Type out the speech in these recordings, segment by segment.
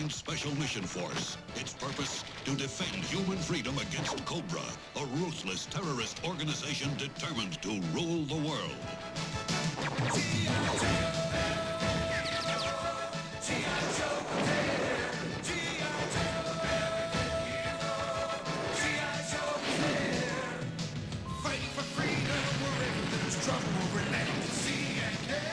Special Mission Force. Its purpose, to defend human freedom against Cobra, a ruthless terrorist organization determined to rule the world. Fighting for freedom wherever there's trouble over land and sea and air.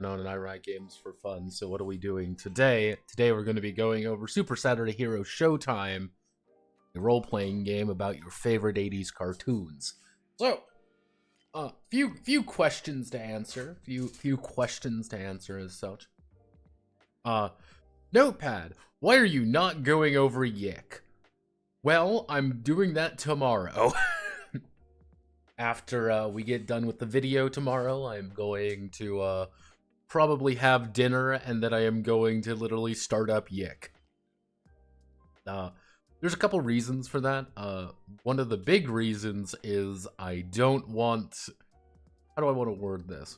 Known and I write games for fun. So what are we doing today? Today we're going to be going over Super Saturday Hero Showtime, a role-playing game about your favorite 80s cartoons. So, few questions to answer. Few questions to answer as such. Notepad, why are you not going over Yick? Well, I'm doing that tomorrow. After we get done with the video tomorrow, I'm going to probably have dinner, and then I am going to literally start up Yick. There's a couple reasons for that. One of the big reasons is I don't want... How do I want to word this?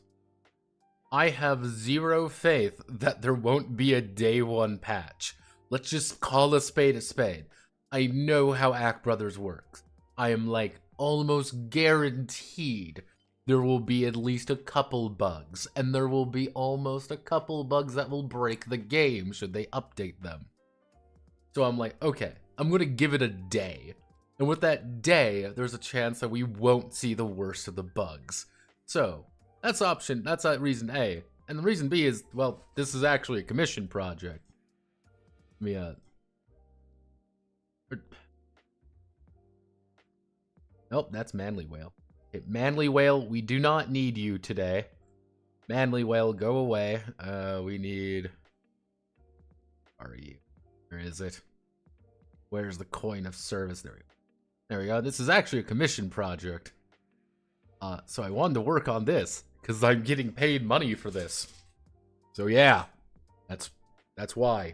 I have zero faith that there won't be a day one patch. Let's just call a spade a spade. I know how Act Brothers works. I am like almost guaranteed there will be at least a couple bugs, and there will be almost a couple bugs that will break the game should they update them. So I'm like, okay, I'm gonna give it a day. And with that day, there's a chance that we won't see the worst of the bugs. So, that's reason A. And the reason B is, well, this is actually a commission project. Nope, that's Manly Whale. Okay, Manly Whale, we do not need you today. Manly Whale, go away. We need... Where are you? Where is it? Where's the coin of service? There we go. There we go. This is actually a commission project. So I wanted to work on this because I'm getting paid money for this. So yeah, that's why.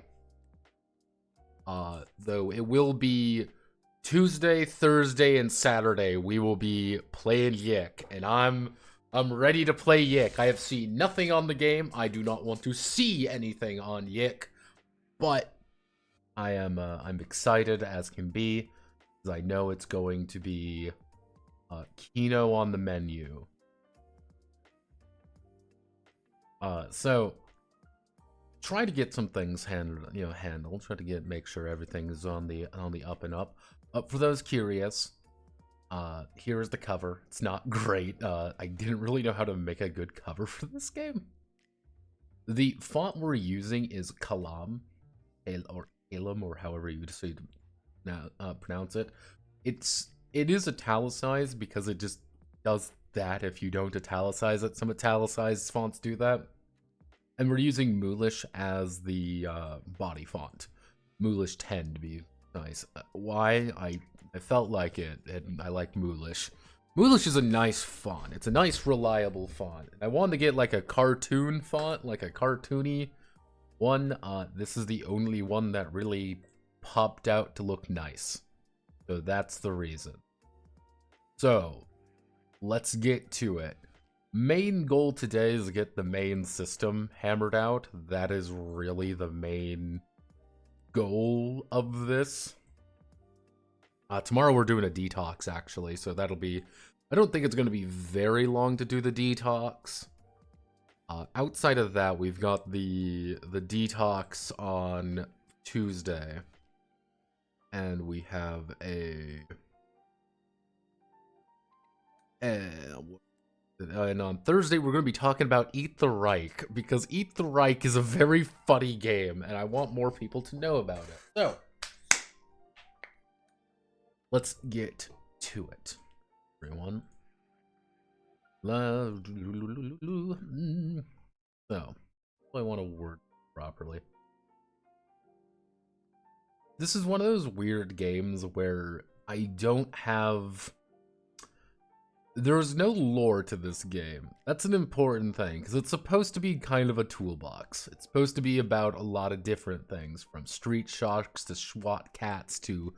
Though it will be Tuesday, Thursday, and Saturday. We will be playing Yick, and I'm ready to play Yick. I have seen nothing on the game. I do not want to see anything on Yick, but I'm excited as can be, because I know it's going to be Kino on the menu. So try to get some things handled. Try to make sure everything is on the up and up. For those curious, here's the cover. It's not great. I didn't really know how to make a good cover for this game. The font we're using is Kalam, or Elam, or however you decide to pronounce it. It is italicized because it just does that if you don't italicize it. Some italicized fonts do that. And we're using Moolish as the body font. Moolish 10 to be nice. Why? I felt like it, and I like Moolish. Moolish is a nice font. It's a nice, reliable font. I wanted to get like a cartoon font, like a cartoony one. This is the only one that really popped out to look nice. So that's the reason. So, let's get to it. Main goal today is to get the main system hammered out. That is really the main goal of this. Tomorrow we're doing a detox, actually, so that'll be... I don't think it's going to be very long to do the detox. Outside of that, we've got the detox on Tuesday. And we have and on Thursday, we're going to be talking about Eat the Reich, because Eat the Reich is a very funny game, and I want more people to know about it. So, let's get to it, everyone. So, I want to word properly. This is one of those weird games where I don't have... There's no lore to this game. That's an important thing, because it's supposed to be kind of a toolbox. It's supposed to be about a lot of different things, from Street Sharks to SWAT Cats to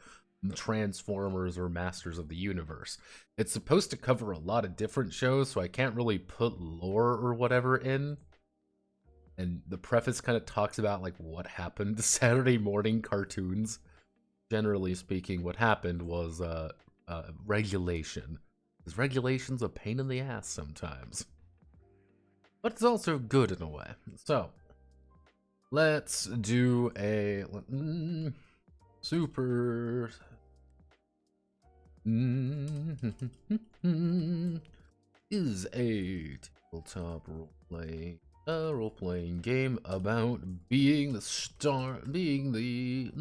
Transformers or Masters of the Universe. It's supposed to cover a lot of different shows, so I can't really put lore or whatever in. And the preface kind of talks about like what happened to Saturday morning cartoons. Generally speaking, what happened was regulation. Because regulation's a pain in the ass sometimes. But it's also good in a way. So, let's do a super... is a tabletop role-playing game about being the star, being the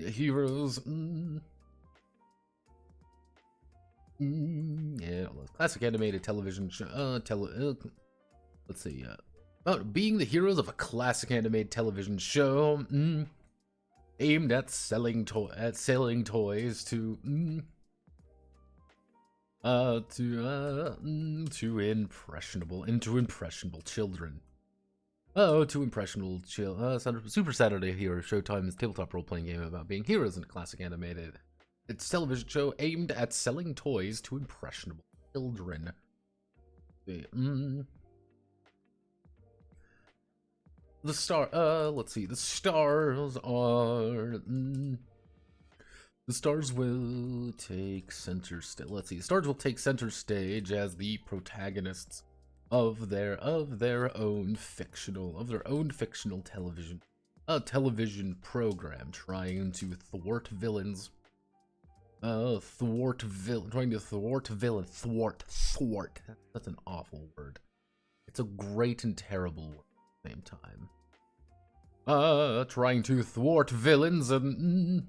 heroes. Yeah, classic animated television show. Let's see. About being the heroes of a classic animated television show, aimed at selling toys to impressionable children. Super Saturday Hero Showtime is a tabletop role-playing game about being heroes in a classic animated. It's a television show aimed at selling toys to impressionable children. The star, let's see, the stars will take center stage. Let's see, the stars will take center stage as the protagonists of their own fictional television program, trying to thwart villains. Thwart. That's an awful word. It's a great and terrible word at the same time. Trying to thwart villains and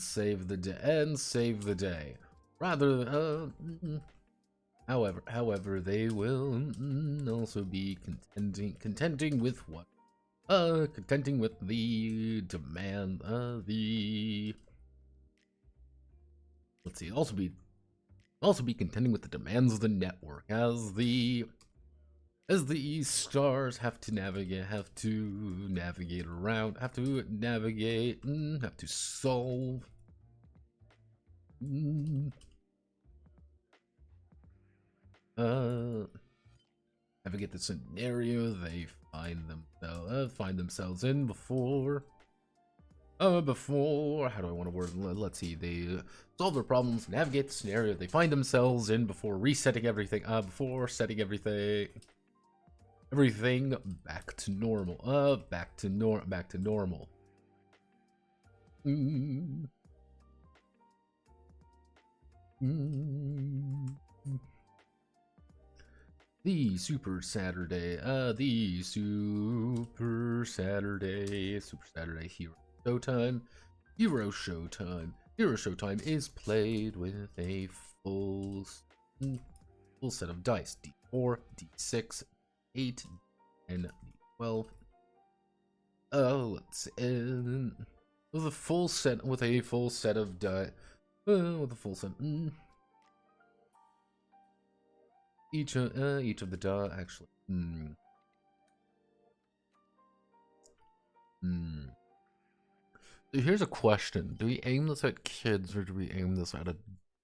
save the day. However, they will also be contending with the demand, let's see, also be contending with the demands of the network as the stars have to navigate around, have to solve. Navigate the scenario they find themselves in before. How do I want to word? Let's see. They solve their problems, navigate the scenario they find themselves in before resetting everything. Before setting everything back to normal. Back to normal. The Super Saturday Hero Showtime is played with a full set of dice: D4, D6, 8, and D12. Let's end with a full set of die. Each of the die actually. So here's a question: do we aim this at kids or do we aim this at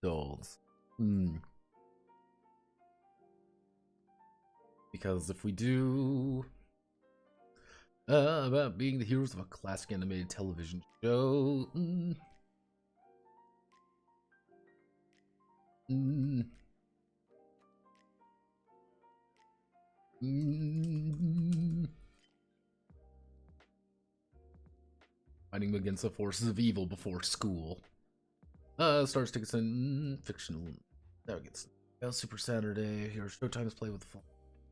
adults? Because if we do about being the heroes of a classic animated television show, fighting against the forces of evil before school. Stars, tickets, and fictional. That gets Super Saturday. Here, Showtime's play with the full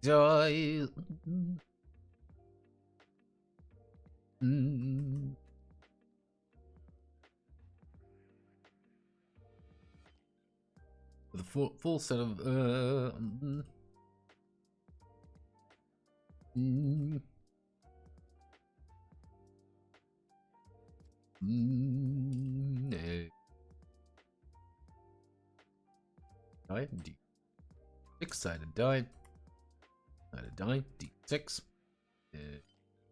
die. With a full set of die, D6-sided die, D6,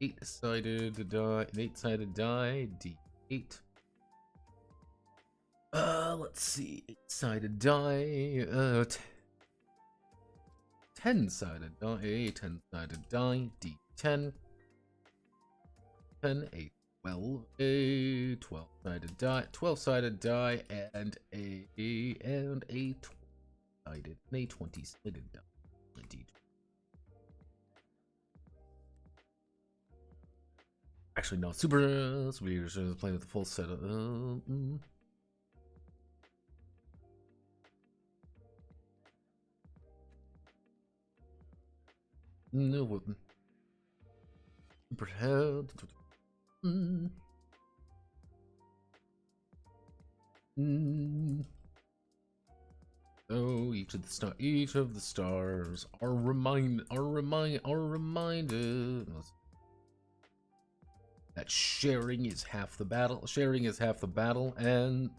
8-sided die, an 8-sided die, D8. Let's see, 8-sided die, 10-sided die, a 10-sided die, D10, 10, a 12, a 12-sided die, 12-sided die, and a 20-sided, and a 20-sided die. Indeed. Actually, no. Super Heroes is playing with the full set of. No weapon. Superhead. Oh, each of the stars are reminded that sharing is half the battle. And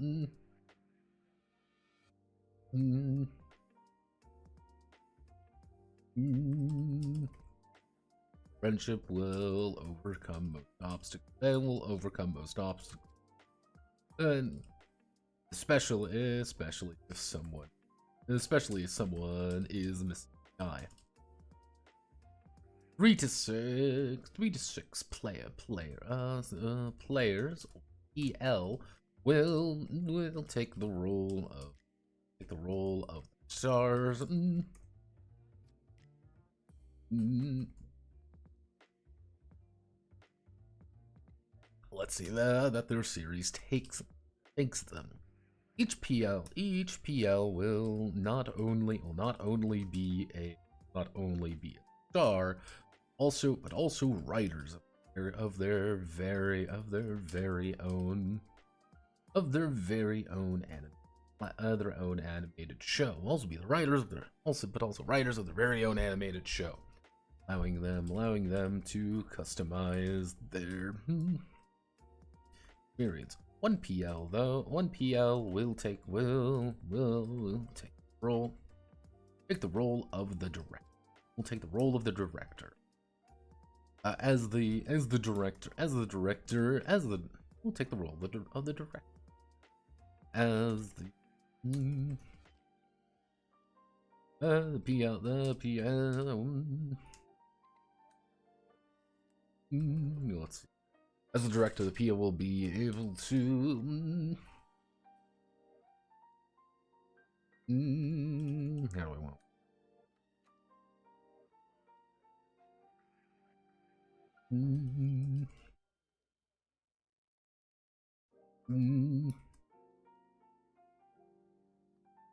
friendship will overcome most obstacles. And especially if someone is missing an eye. 3 to 6 players EL will take the role of stars. Let's see that their series takes them. Each PL will not only be a star, but also writers of their very own animated show. Will also be the writers of their very own animated show, allowing them to customize their experience. One PL though. One PL will take will take the role. Take the role of the director. We'll take the role of the director. As the director. We'll take the role of the director. As the PL. Let's see. As the director, the PL will be able to. How do I want?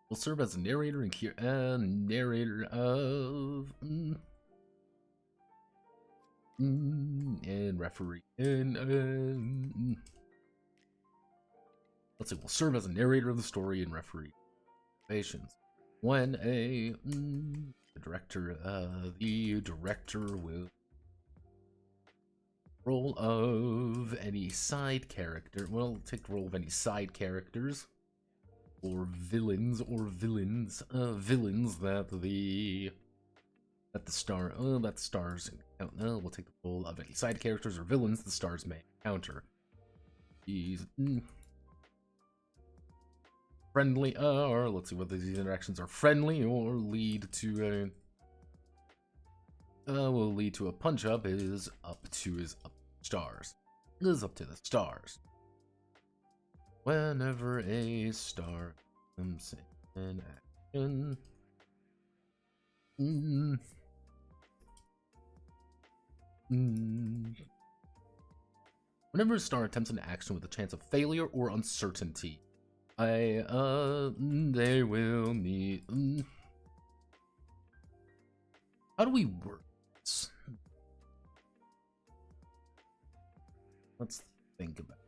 Will serve as a narrator and narrator of and referee and let's see. Will serve as a narrator of the story and referee patients. When the director will role of any side character. Well, take the role of any side characters or villains villains that the stars encounter. We'll take the role of any side characters or villains the stars may encounter. These friendly, or let's see whether these interactions are friendly or lead to will lead to a punch up. Is up to stars. Is up to the stars. Whenever a star comes in action. Whenever a star attempts an action with a chance of failure or uncertainty, they will need. How do we work this? Let's think about it.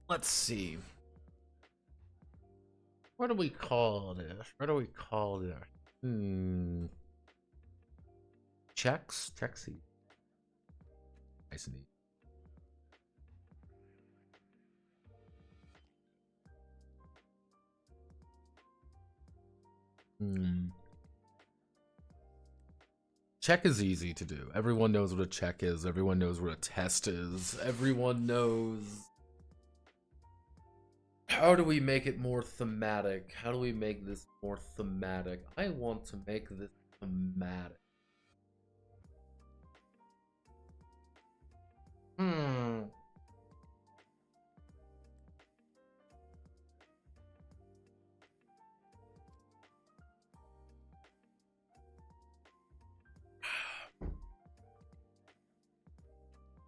Let's see. What do we call this? What do we call this? Checks? Checksy. Nice and easy. Check is easy to do. Everyone knows what a check is. Everyone knows what a test is. Everyone knows. How do we make it more thematic? How do we make this more thematic? I want to make this thematic.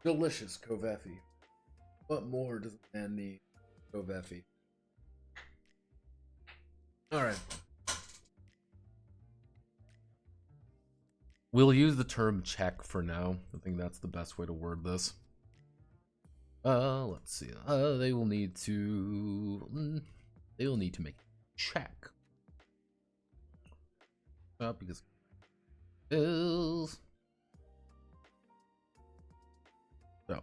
Delicious Kovefi. What more does a man need? Kovefi. Alright. We'll use the term check for now. I think that's the best way to word this. Let's see. They will need to make a check. Because is so,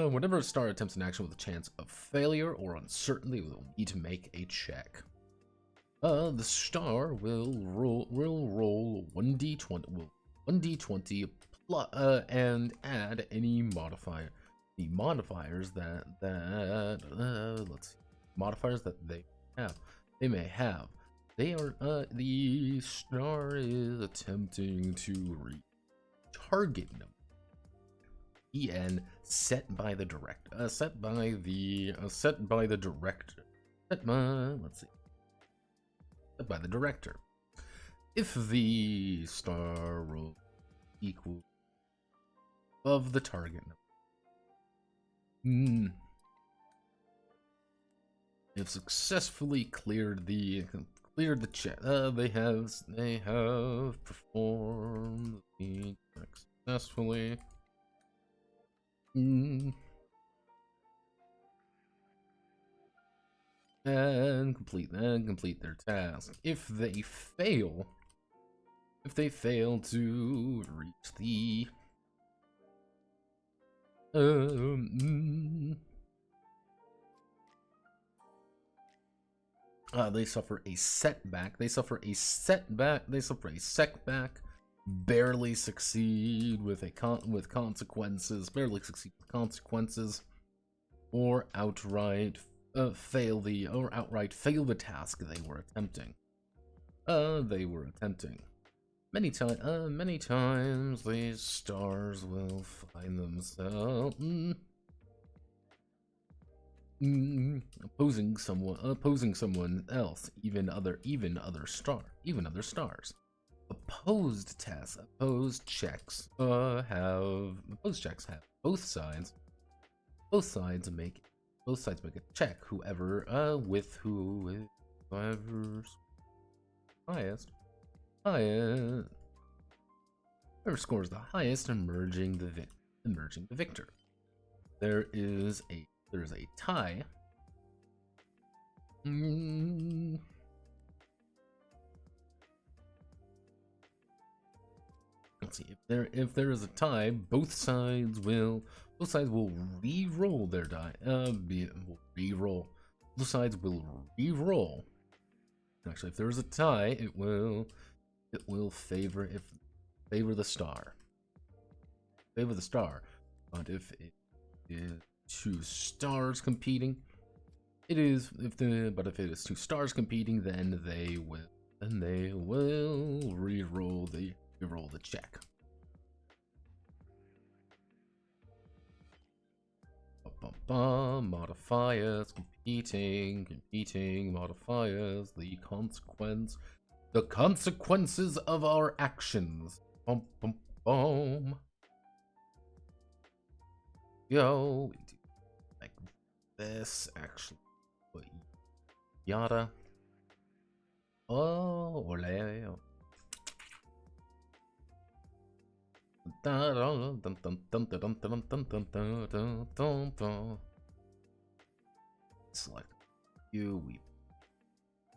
whenever a star attempts an action with a chance of failure or uncertainty, we'll need to make a check. The star will roll 1d20 plus, and add any modifier. The modifiers that let's see, modifiers that they may have. They are the star is attempting to reach target number. EN set by the director. Let's see. Set by the director. If the star roll equal above the target number. They've successfully cleared the check. They have performed the check successfully. And complete their task. If they fail If they fail to reach the they suffer a setback. They suffer a setback. They suffer a setback. Barely succeed with consequences. Barely succeed with consequences, or outright fail the task they were attempting. Many times these stars will find themselves opposing someone else, even other stars. Opposed checks have both sides make a check. Whoever's highest, whoever scores the highest, emerging the victor. There is a tie. Let's see, if there is a tie, both sides will re-roll their die. Both sides will re-roll. Actually, if there is a tie, it will favor the star. But if it is two stars competing, if it is two stars competing, then they will re-roll the check. Modifiers, competing modifiers, the consequences of our actions. Yo, we do like this actually. Yada. Oh, ole. Select you, we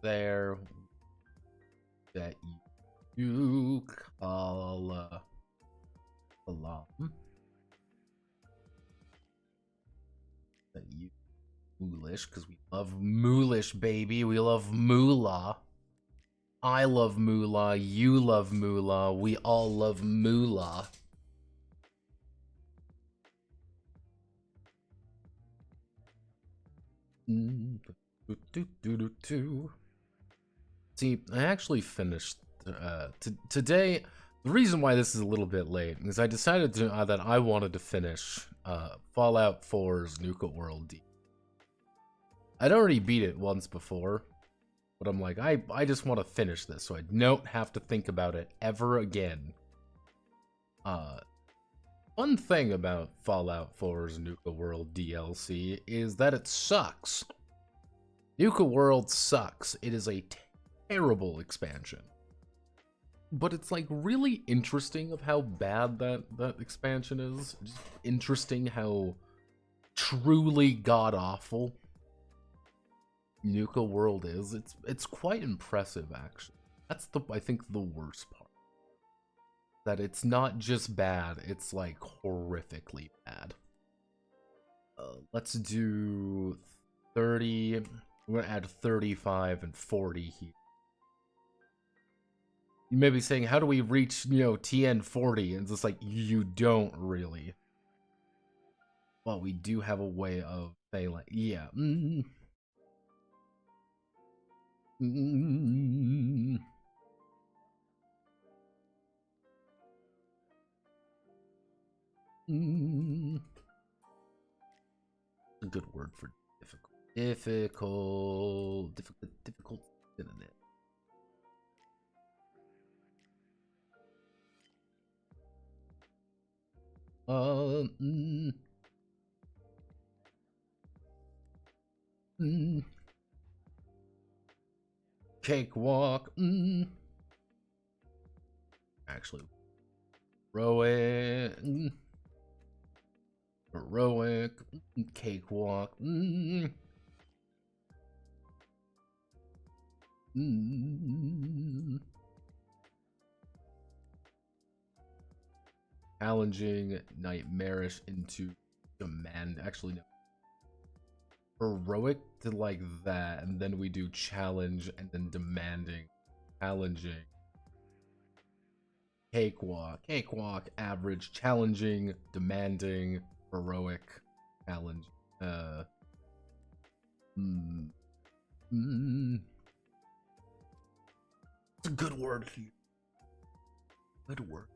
there that you call that you moolish, because we love moolish, baby. We love moolah. I love moolah, you love moolah, we all love moolah. See, I actually finished today. The reason why this is a little bit late is I decided that I wanted to finish Fallout 4's Nuka World D. I'd already beat it once before, but I'm like, I just want to finish this so I don't have to think about it ever again. One thing about Fallout 4's Nuka World DLC is that it sucks. Nuka World sucks. It is a terrible expansion. But it's like really interesting of how bad that expansion is. Just interesting how truly god-awful Nuka World is. It's quite impressive, actually. That's I think the worst part. That it's not just bad, it's like horrifically bad. Let's do 30. We're gonna add 35 and 40 here. You may be saying, how do we reach, TN 40? And it's just like, you don't really. Well, we do have a way of failing. Yeah. A good word for difficult. Difficult synonym. Cakewalk. Actually, heroic, cakewalk. challenging, nightmarish into demand. Actually, no. Heroic to like that, and then we do challenge and then demanding, challenging, cakewalk, average, challenging, demanding, heroic, challenge. It's a good word here. Good word.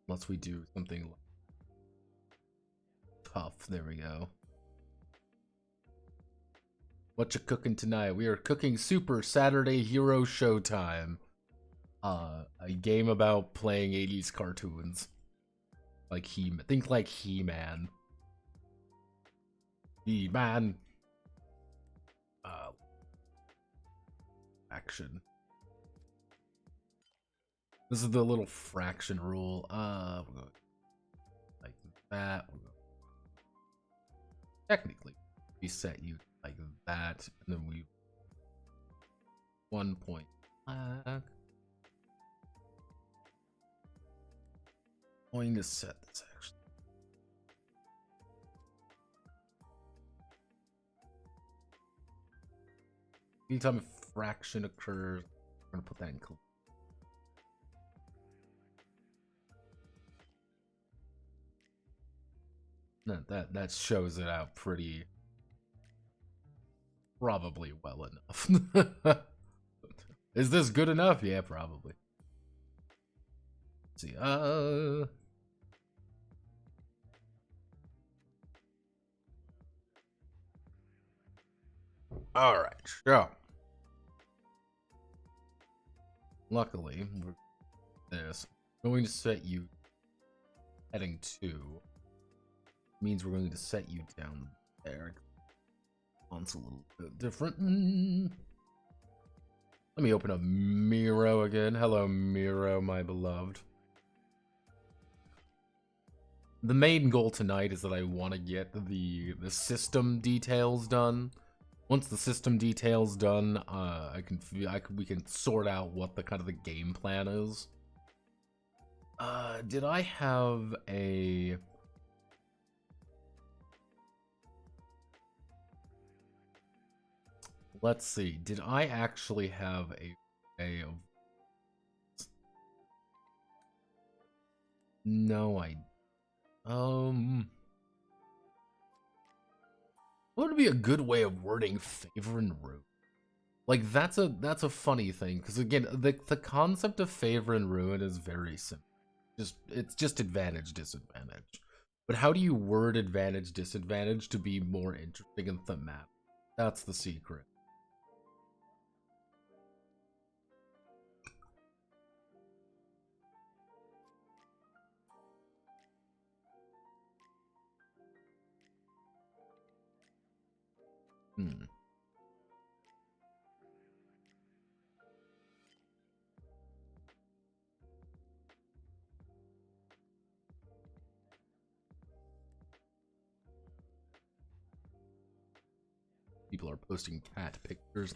Unless we do something tough. There we go. What you cooking tonight? We are cooking Super Saturday Hero Showtime. A game about playing 80s cartoons. Like think like He-Man. He-Man. Action. This is the little fraction rule. We'll go like that. We'll go. Technically, we set you like that, and then we 1 point flag. Going to set this actually. Anytime a fraction occurs, I'm gonna put that in. No, that shows it out pretty probably well enough. Is this good enough? Yeah, probably. Let's see. All right, so luckily, this going to set you heading 2 means we're going to set you down there. Font's a little bit different. Let me open up Miro again. Hello, Miro, my beloved. The main goal tonight is that I want to get the system details done. Once the system details done, we can sort out what the kind of the game plan is. Did I have a? Let's see. Did I actually have a of? No, what would be a good way of wording favor and ruin? Like that's a funny thing because again, the concept of favor and ruin is very simple. It's just advantage disadvantage. But how do you word advantage disadvantage to be more interesting and thematic? That's the secret. People are posting cat pictures.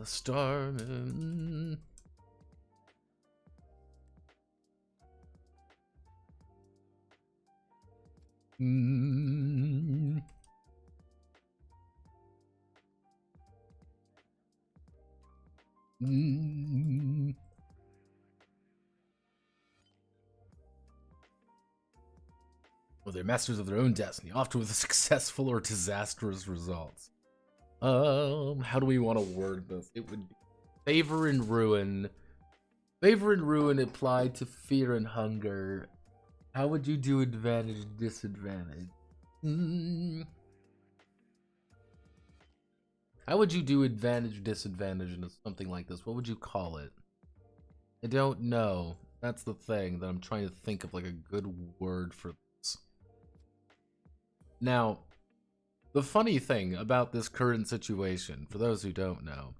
Starman. Well, they're masters of their own destiny, often with successful or disastrous results. How do we want to word this? It would be favor and ruin. Favor and ruin applied to fear and hunger. How would you do advantage disadvantage? How would you do advantage disadvantage in something like this? What would you call it? I don't know. That's the thing that I'm trying to think of like a good word for this. Now, The funny thing about this current situation, for those who don't know,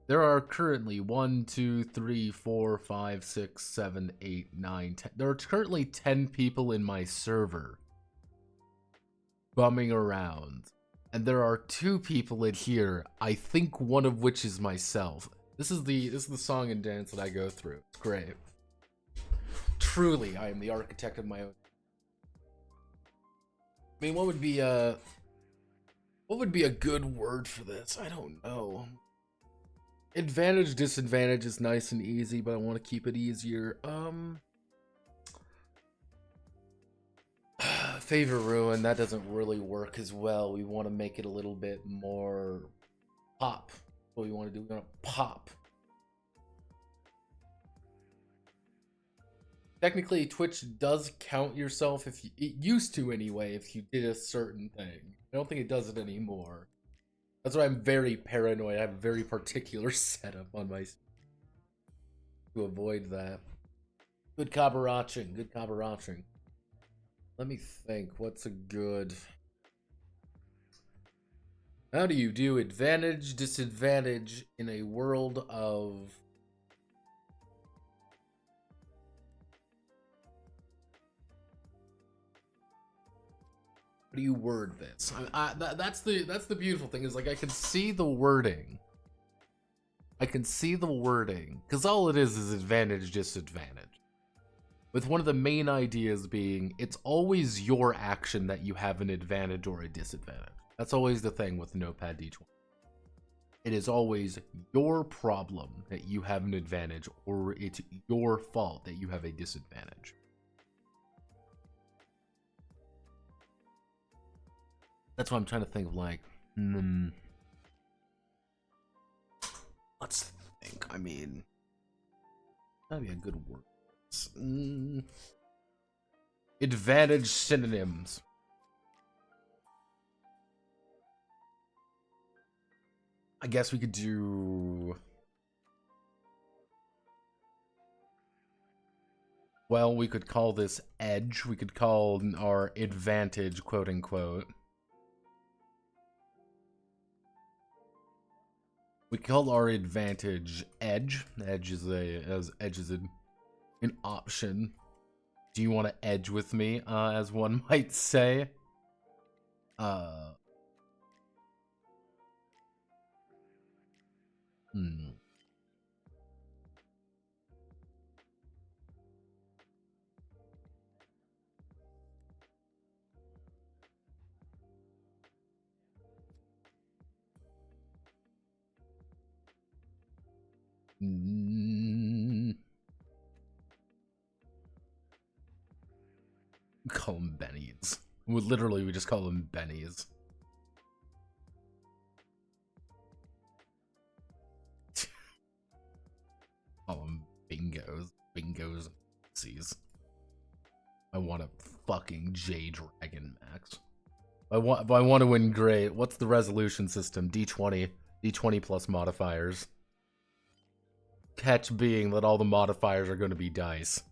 there are currently 1, 2, 3, 4, 5, 6, 7, 8, 9, 10. There are currently 10 people in my server bumming around. And there are 2 people in here, I think one of which is myself. This is the song and dance that I go through. It's great. Truly, I am the architect of my own. I mean, what would be a good word for this? I don't know. Advantage, disadvantage is nice and easy, but I want to keep it easier. Favor ruin, that doesn't really work as well. We want to make it a little bit more pop. What we want to do, we want to pop. Technically, Twitch does count yourself if you, it used to anyway, if you did a certain thing. I don't think it does it anymore. That's why I'm very paranoid. I have a very particular setup on my to avoid that. Good copper-watching. Good copper-watching. Let me think. What's a good... How do you do advantage, disadvantage in a world of... How do you word this? That's the beautiful thing, is like I can see the wording. I can see the wording, because all it is advantage, disadvantage. With one of the main ideas being, it's always your action that you have an advantage or a disadvantage. That's always the thing with Notepad D20. It is always your problem that you have an advantage, or it's your fault that you have a disadvantage. That's what I'm trying to think of, like, let's think. I mean, that'd be a good word. Advantage synonyms. I guess we could do... Well, we could call this edge. We could call our advantage, quote unquote. We call our advantage edge. Edge is an option. Do you want to edge with me, as one might say? Call them bennies. Literally, we just call them bennies. Call them bingos. Bingos. I want a fucking J Dragon Max. If I want to win great. What's the resolution system? D20. D20 plus modifiers. Catch being that all the modifiers are going to be dice.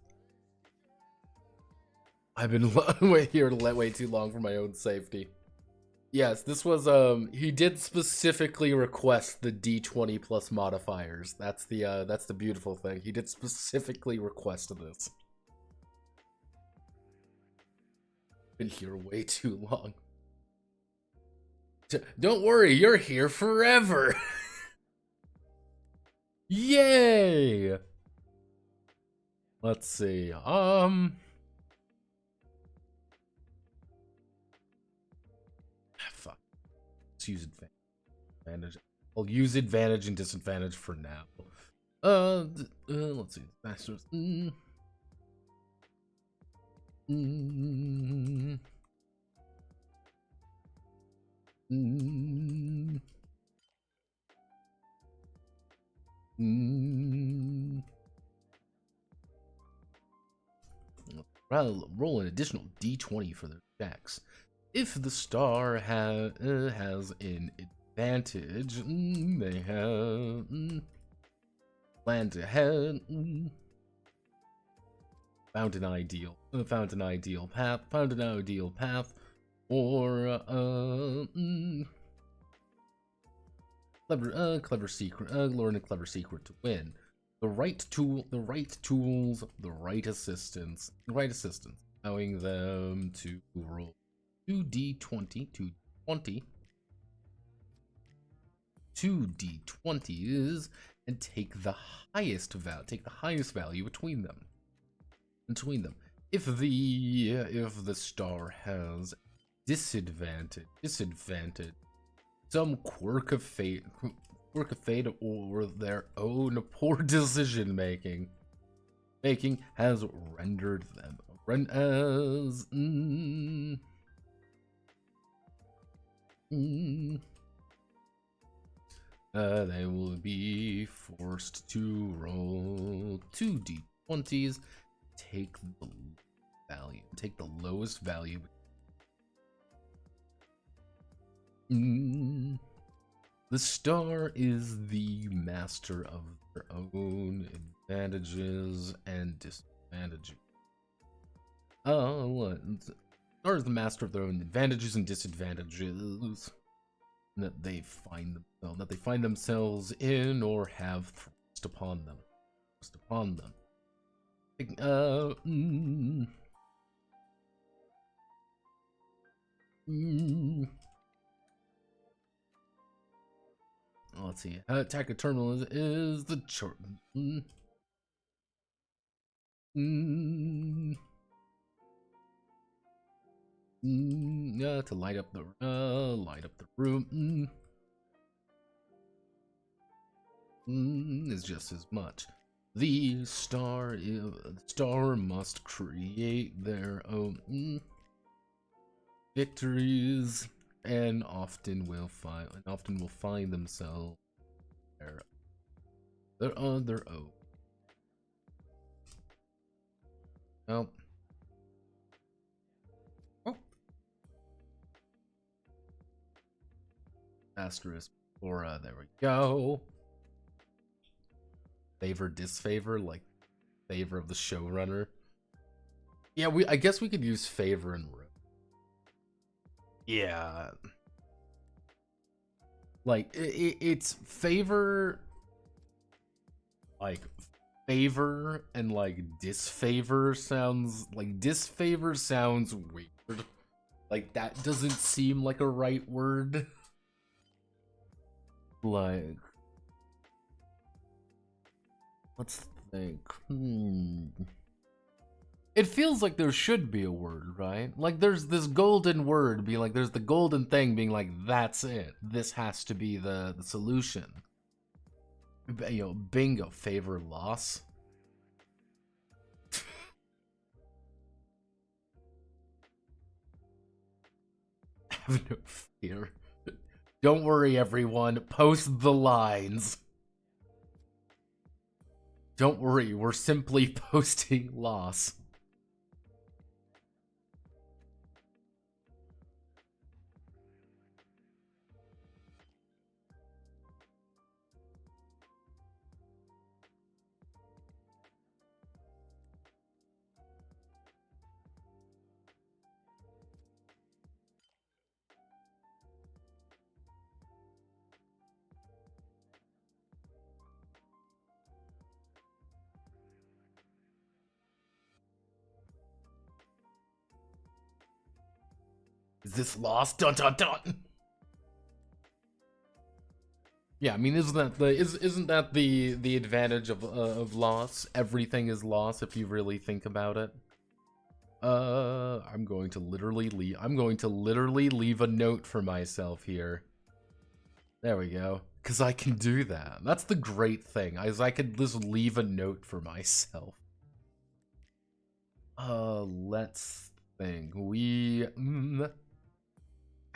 I've been here way too long for my own safety. Yes, this was, he did specifically request the D20 plus modifiers. That's the beautiful thing. He did specifically request this. Been here way too long. Don't worry, you're here forever! Yay! Let's see, fuck. Let's use advantage. I'll use advantage and disadvantage for now. Let's see. Masters. Roll an additional D20 for the checks. If the star has an advantage, they have land ahead. Found an ideal path. or clever secret, learn a clever secret to win. The right tool, the right tools, the right assistance, allowing them to roll 2d20s, and take the highest value between them. If the star has disadvantage, some quirk of fate, or their own poor decision making has rendered them they will be forced to roll 2d20s. Take the lowest value. The star is the master of their own advantages and disadvantages. The star is the master of their own advantages and disadvantages that they find themselves in or have thrust upon them. Let's see. Attack of terminal is the short. To light up the room. Is just as much. The star must create their own victories, and often will find themselves they're on their own. Oh. Asterisk. Or there we go. Favor, disfavor, like favor of the showrunner. Yeah, I guess we could use favor and room. Yeah. Like it's favor, like favor, and like disfavor sounds weird. Like that doesn't seem like a right word. Like, let's think. It feels like there should be a word, right? Like there's this golden word, there's the golden thing being like, that's it. This has to be the solution. You know, bingo, favor, loss. Have no fear. Don't worry, everyone. Post the lines. Don't worry, we're simply posting loss. Is this lost? Dun dun dun. Yeah, I mean, isn't that the advantage of loss? Everything is loss if you really think about it. I'm going to literally leave a note for myself here. There we go. Because I can do that. That's the great thing, is I could just leave a note for myself. Let's think.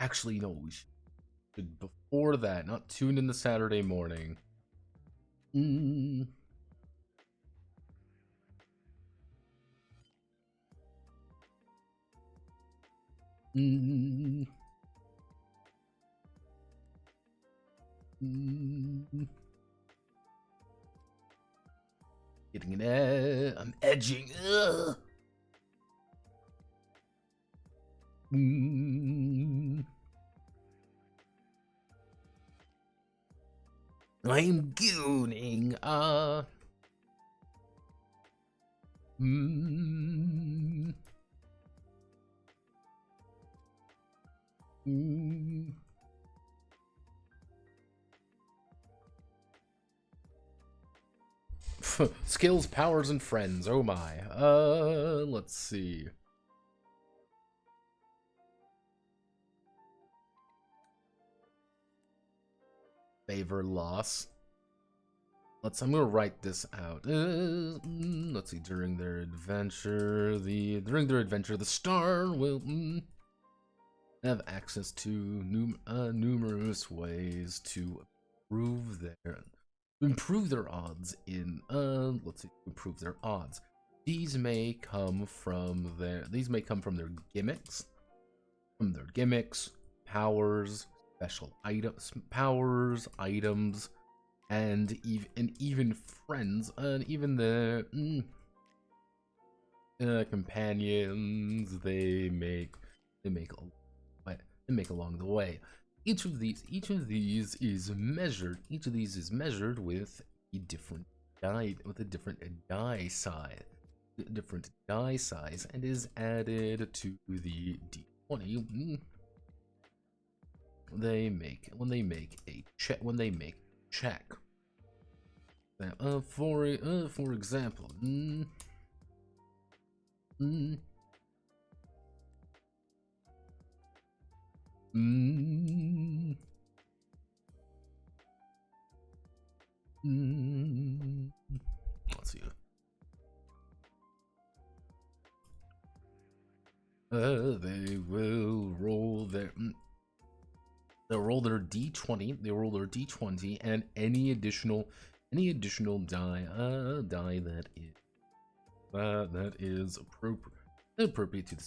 Actually, no, we should, before that, not tune in the Saturday morning. Getting an I'm edging. Ugh. I'm gooning. Skills, powers, and friends. Oh my. Let's see. Favor loss. I'm gonna write this out. Let's see. During their adventure, the star will have access to numerous ways to improve their odds in improve their odds. These may come from their gimmicks, powers, special items, and even friends, and even the companions they make along the way. Each of these is measured with a different die size, and is added to the d20 when they make a check. For example, let's see. They will roll their d20. They roll their d20 and any additional die that is appropriate to the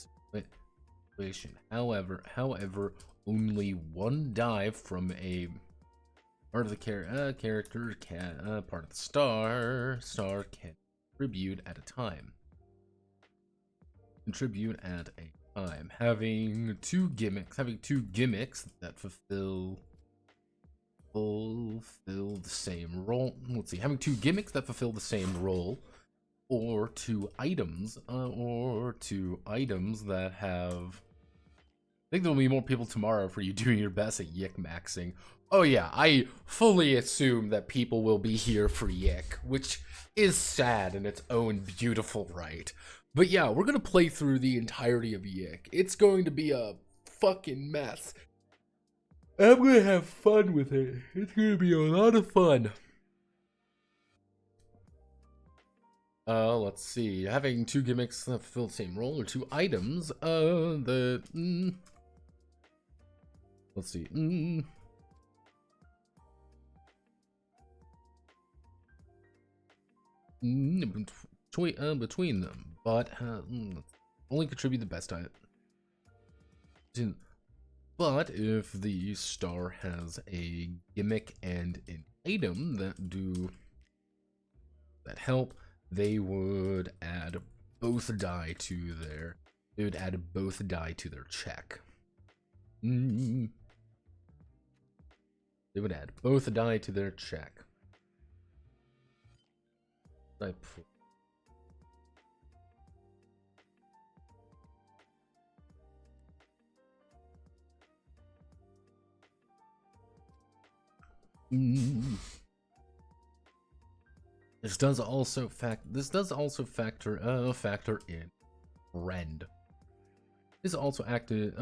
situation. However, only one die from a part of the character can part of the star can contribute at a time. Having two gimmicks that fulfill the same role. Let's see. Having two gimmicks that fulfill the same role, or two items that have. I think there'll be more people tomorrow for you doing your best at Yick maxing. Oh yeah, I fully assume that people will be here for Yick, which is sad in its own beautiful right. But yeah, we're gonna play through the entirety of Yick. It's going to be a fucking mess. I'm gonna have fun with it. It's gonna be a lot of fun. Let's see. Having two gimmicks that fulfill the same role, or two items, let's see. Between them, but only contribute the best item. But if the star has a gimmick and an item that help, they would add both die to their. They would add both die to their check. They would add both die to their check. This does also factor in friend. This also acted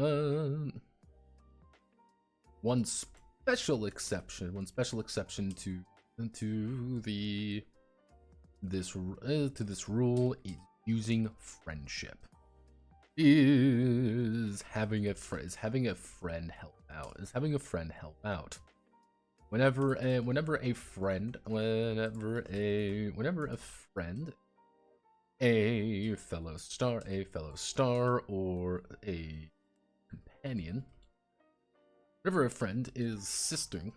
one special exception to this rule is using friendship. Is having a friend help out. Whenever a friend, a fellow star, or a companion, whenever a friend is assisting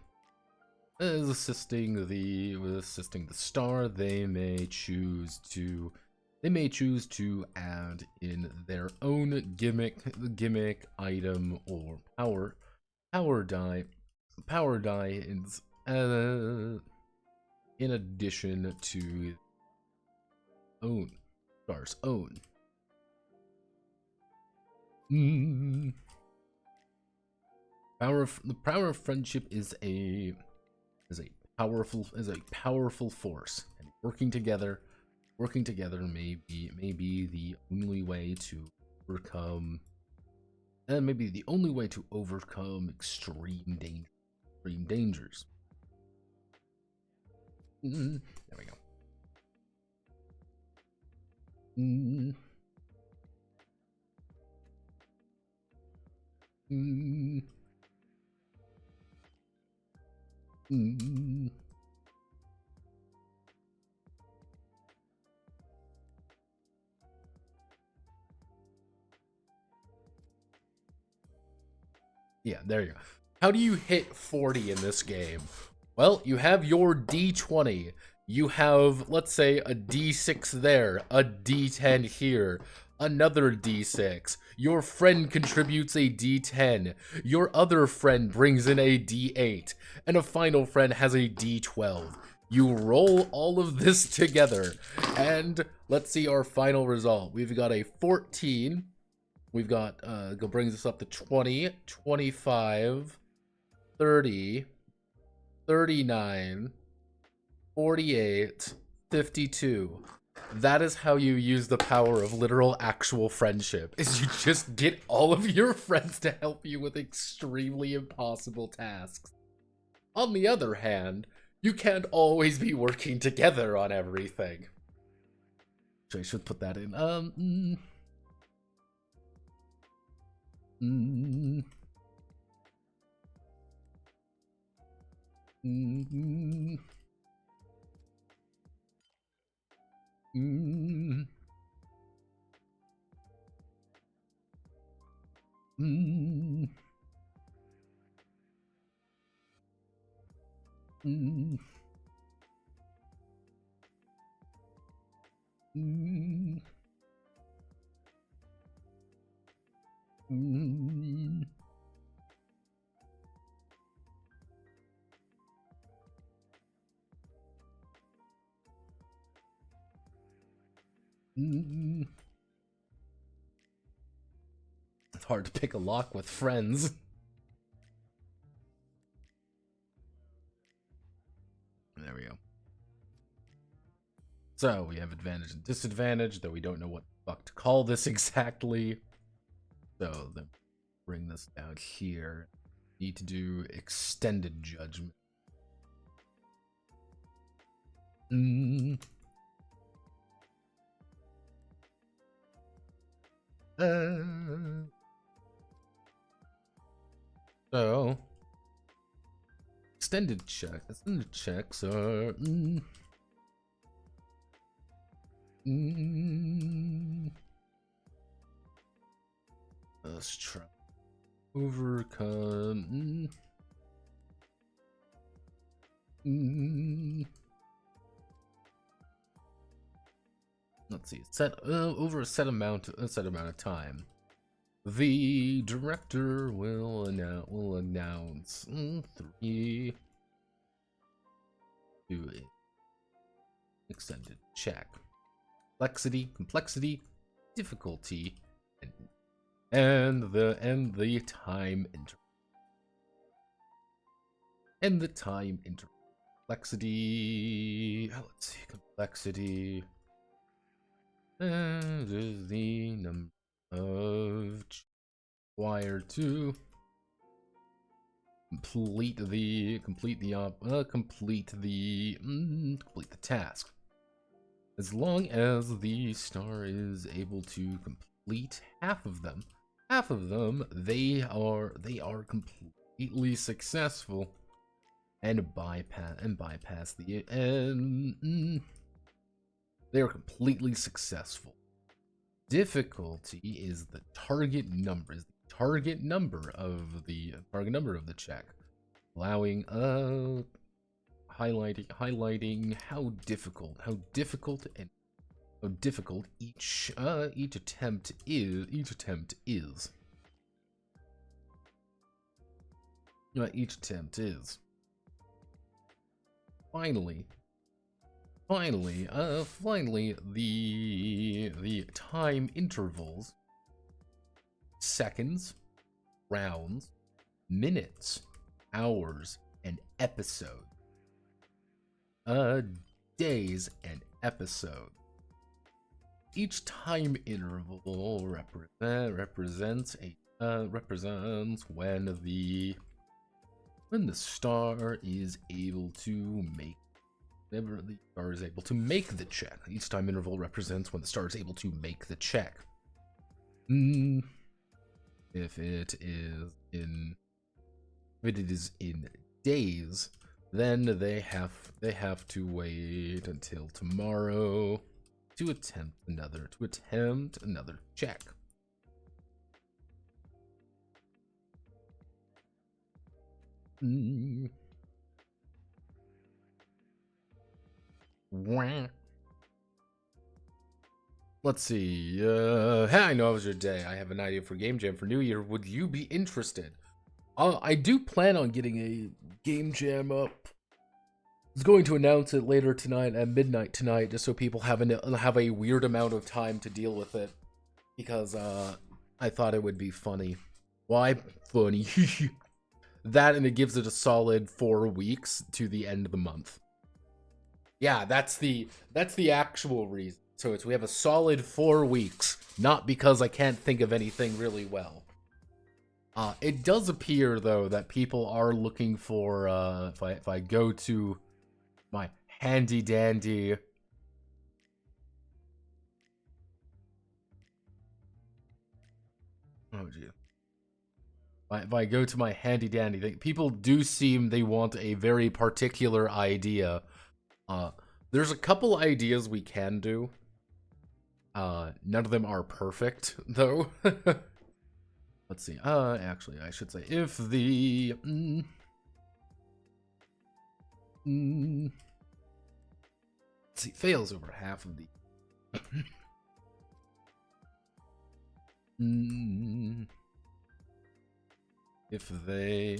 the star, they may choose to they may choose to add in their own gimmick item or power die in addition to Star's own. The power of friendship is a powerful force, and working together may be the only way to overcome extreme dangers. There we go. Yeah, there you go. How do you hit 40 in this game? Well, you have your D20. You have, let's say, a D6 there, a D10 here, another D6. Your friend contributes a D10. Your other friend brings in a D8. And a final friend has a D12. You roll all of this together. And let's see our final result. We've got a 14. We've got, brings us up to 20, 25, 30, 39, 48, 52. That is how you use the power of literal actual friendship, is you just get all of your friends to help you with extremely impossible tasks. On the other hand, you can't always be working together on everything. So I should put that in. It's hard to pick a lock with friends. There we go. So we have advantage and disadvantage, though we don't know what the fuck to call this exactly. So then bring this down here. Need to do extended judgment. So extended checks are let's try overcome let's see, over a set amount of time. The director will announce 3, 2, extended check. Complexity, difficulty, and the time interval. And the time interval. Complexity. Let's see. Complexity. Is the number of required to complete the task. As long as the star is able to complete half of them, they are completely successful and bypass the they are completely successful. Difficulty is the target number. Of the check, allowing highlighting how difficult and how difficult each attempt is. Each attempt is. Finally, the time intervals, seconds, rounds, minutes, hours, and episodes. Days and episodes. Each time interval represents when the star is able to make the check. Each time interval represents when the star is able to make the check. If it is in days, then they have to wait until tomorrow to attempt another check. Let's see. Hey, I know it was your day. I have an idea for Game Jam for New Year. Would you be interested? I do plan on getting a Game Jam up. I was going to announce it later tonight at midnight tonight, just so people have a weird amount of time to deal with it, because I thought it would be funny. Why funny? That, and it gives it a solid 4 weeks to the end of the month. Yeah, that's the actual reason. So we have a solid 4 weeks, not because I can't think of anything really well. It does appear, though, that people are looking for, if I go to my handy dandy if I go to my handy dandy thing, people do seem they want a very particular idea. There's a couple ideas we can do. None of them are perfect, though. Let's see. Actually, I should say if the let's see, fails over half of the if they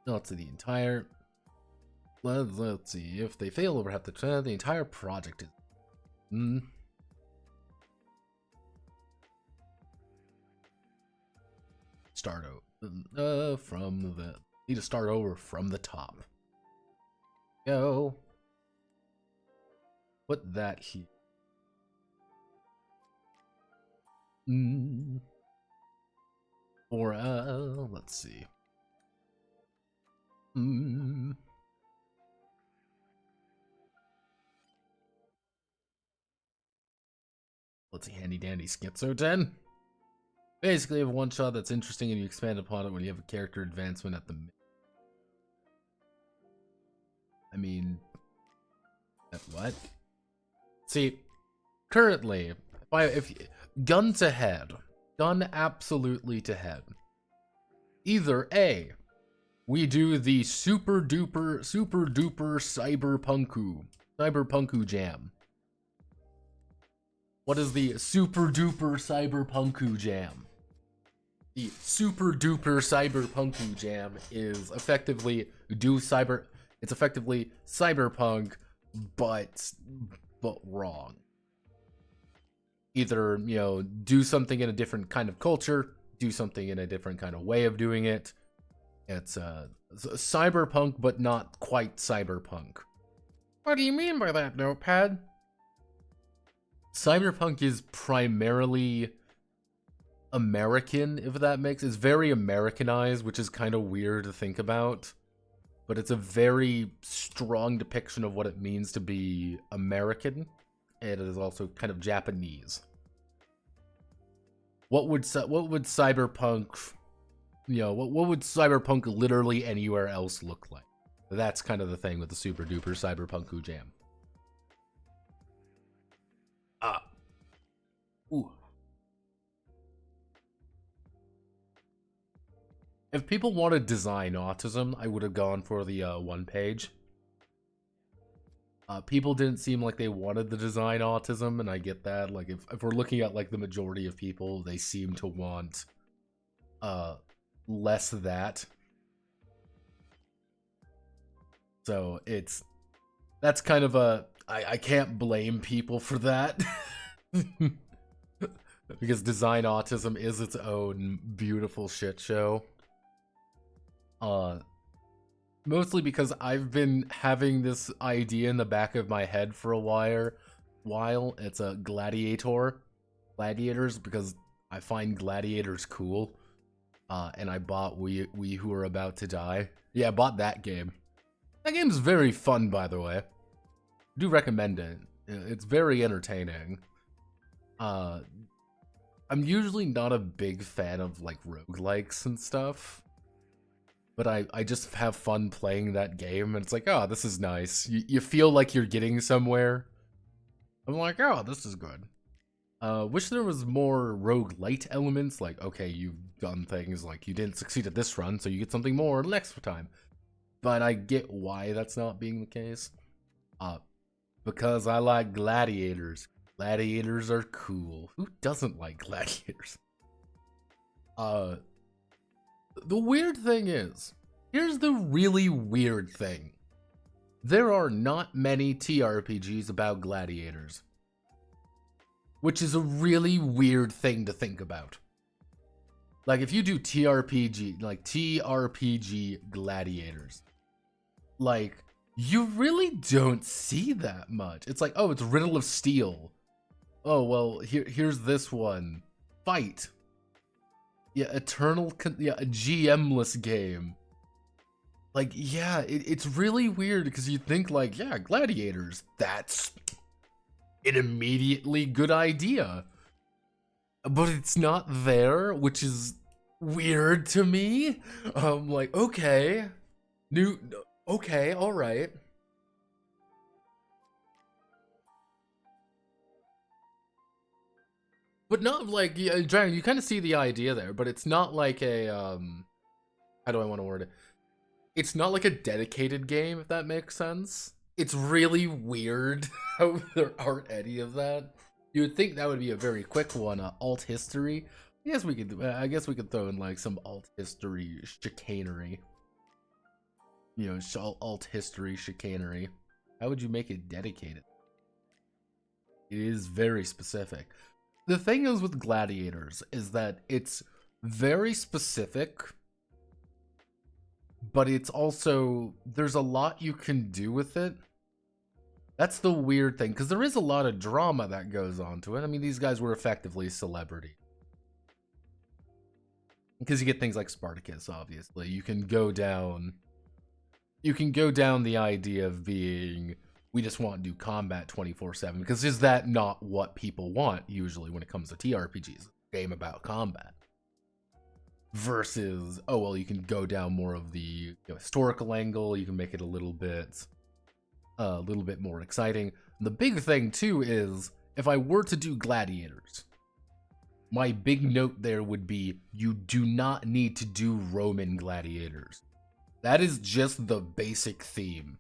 let's see, the entire let's see, if they fail over half the entire project is start over from the need to start over from the top. Go put that here. Or let's see. Let's see, handy dandy schizo 10. Basically, you have one shot that's interesting and you expand upon it when you have a character advancement at the I mean, what? See, currently, if gun to head, gun absolutely to head. Either A, we do the super duper cyberpunku jam. What is the super duper cyberpunku jam? The super duper cyberpunku jam is effectively it's effectively cyberpunk, but wrong. Either, you know, do something in a different kind of culture, do something in a different kind of way of doing it. It's cyberpunk, but not quite cyberpunk. What do you mean by that, Notepad? Cyberpunk is primarily American, if that makes sense. It's very Americanized, which is kind of weird to think about. But it's a very strong depiction of what it means to be American. And it is also kind of Japanese. What would cyberpunk, you know, what would cyberpunk literally anywhere else look like? That's kind of the thing with the super duper cyberpunku jam. If people wanted design autism, I would have gone for the one page. People didn't seem like they wanted the design autism, and I get that. Like, if we're looking at, like, the majority of people, they seem to want less of that. So that's kind of I can't blame people for that. Because design autism is its own beautiful shit show. Mostly because I've been having this idea in the back of my head for a while. It's a gladiators, because I find gladiators cool. And I bought We Who Are About to Die. Yeah, I bought that game. That game's very fun, by the way. I do recommend it. It's very entertaining. I'm usually not a big fan of, like, roguelikes and stuff. But I just have fun playing that game, and it's like, oh, this is nice. You feel like you're getting somewhere. I'm like, oh, this is good. Wish there was more roguelite elements, like, okay, you've done things, like, you didn't succeed at this run, so you get something more next time. But I get why that's not being the case. Because I like gladiators. Gladiators are cool. Who doesn't like gladiators? The weird thing is, here's the really weird thing. There are not many TRPGs about gladiators. Which is a really weird thing to think about. Like, if you do TRPG, like TRPG gladiators, like, you really don't see that much. It's like, oh, it's Riddle of Steel. Oh, well, here's this one. Fight. Yeah, a GM-less game. Like, yeah, it's really weird, because you think, like, yeah, gladiators, that's an immediately good idea. But it's not there, which is weird to me. Like, okay. Okay, alright. But not like, Dragon, you kind of see the idea there, but it's not like a, how do I want to word it? It's not like a dedicated game, if that makes sense. It's really weird how there aren't any of that. You would think that would be a very quick one, alt history. I guess we could throw in like some alt history chicanery. You know, alt history chicanery. How would you make it dedicated? It is very specific. The thing is with gladiators is that it's very specific, but it's also, there's a lot you can do with it. That's the weird thing, because there is a lot of drama that goes on to it. I mean, these guys were effectively celebrity. Because you get things like Spartacus, obviously. You can go down the idea of being, we just want to do combat 24/7, because is that not what people want usually when it comes to TRPGs? A game about combat. Versus, oh, well, you can go down more of the historical angle, you can make it a little bit more exciting. And the big thing too is, if I were to do gladiators, my big note there would be, you do not need to do Roman gladiators. That is just the basic theme.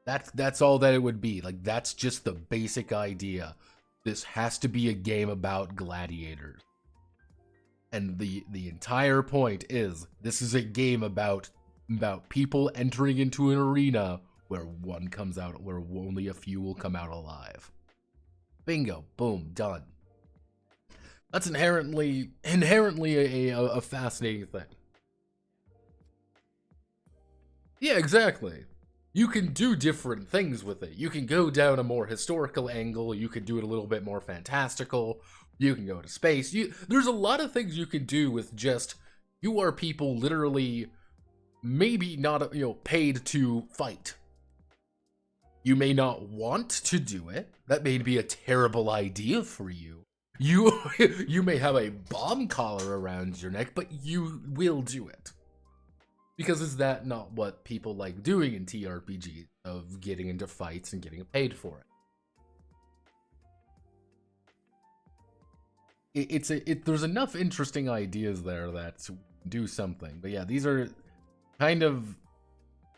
That's all that it would be. Like, that's just the basic idea. This has to be a game about gladiators. And the entire point is, this is a game about people entering into an arena where one comes out, where only a few will come out alive. Bingo, boom, done. That's inherently a fascinating thing. Yeah, exactly. You can do different things with it. You can go down a more historical angle, you can do it a little bit more fantastical, you can go to space. There's a lot of things you can do with just, you are people literally maybe not, paid to fight. You may not want to do it. That may be a terrible idea for you. You may have a bomb collar around your neck, but you will do it. Because is that not what people like doing in TRPGs, of getting into fights and getting paid for it? There's enough interesting ideas there that do something. But yeah, these are kind of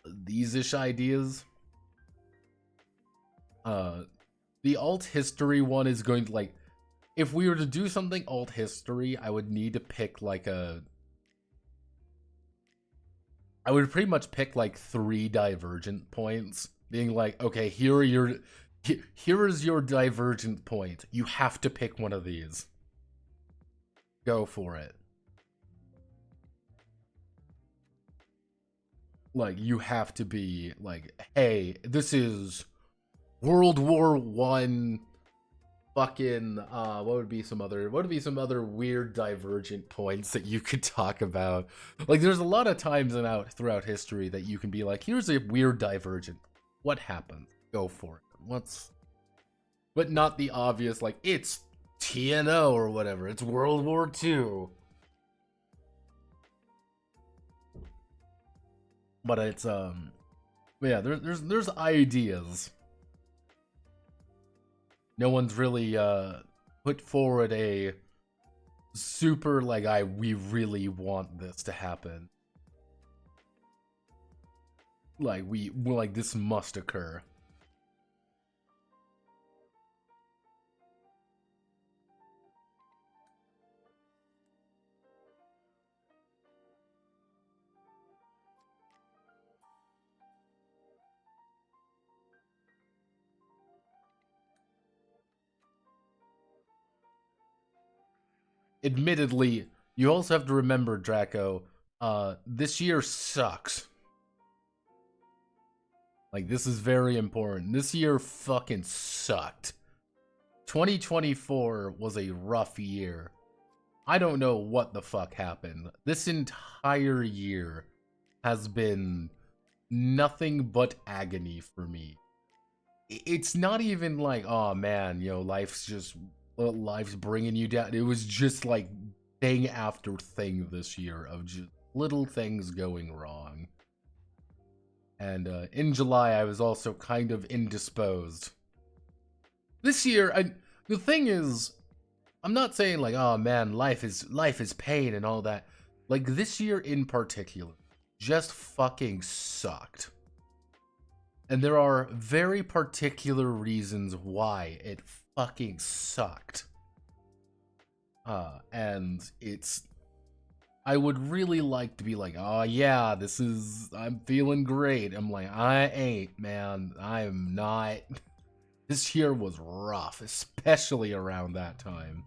these-ish ideas. The alt history one is going to, like, if we were to do something alt history, I would need to pick like I would pretty much pick like 3 divergent points, being like, okay, here is your divergent point. You have to pick one of these. Go for it. Like, you have to be like, hey, this is World War I. Fucking what would be some other weird divergent points that you could talk about? Like, there's a lot of times throughout history that you can be like, here's a weird divergent. What happened? Go for it. But not the obvious, like, it's TNO or whatever. It's World War II. But it's yeah, there's ideas. No one's really put forward a super like we really want this to happen. Like this must occur. Admittedly, you also have to remember, Draco, this year sucks. Like, this is very important. This year fucking sucked. 2024 was a rough year. I don't know what the fuck happened. This entire year has been nothing but agony for me. It's not even like, oh man, life's bringing you down. It was just like thing after thing this year of just little things going wrong. And in July, I was also kind of indisposed. This year, the thing is, I'm not saying like, oh man, life is pain and all that. Like, this year in particular just fucking sucked. And there are very particular reasons why it fucking sucked. And I would really like to be like, oh yeah, I'm feeling great. I'm like, I ain't, man. I am not. This year was rough, especially around that time.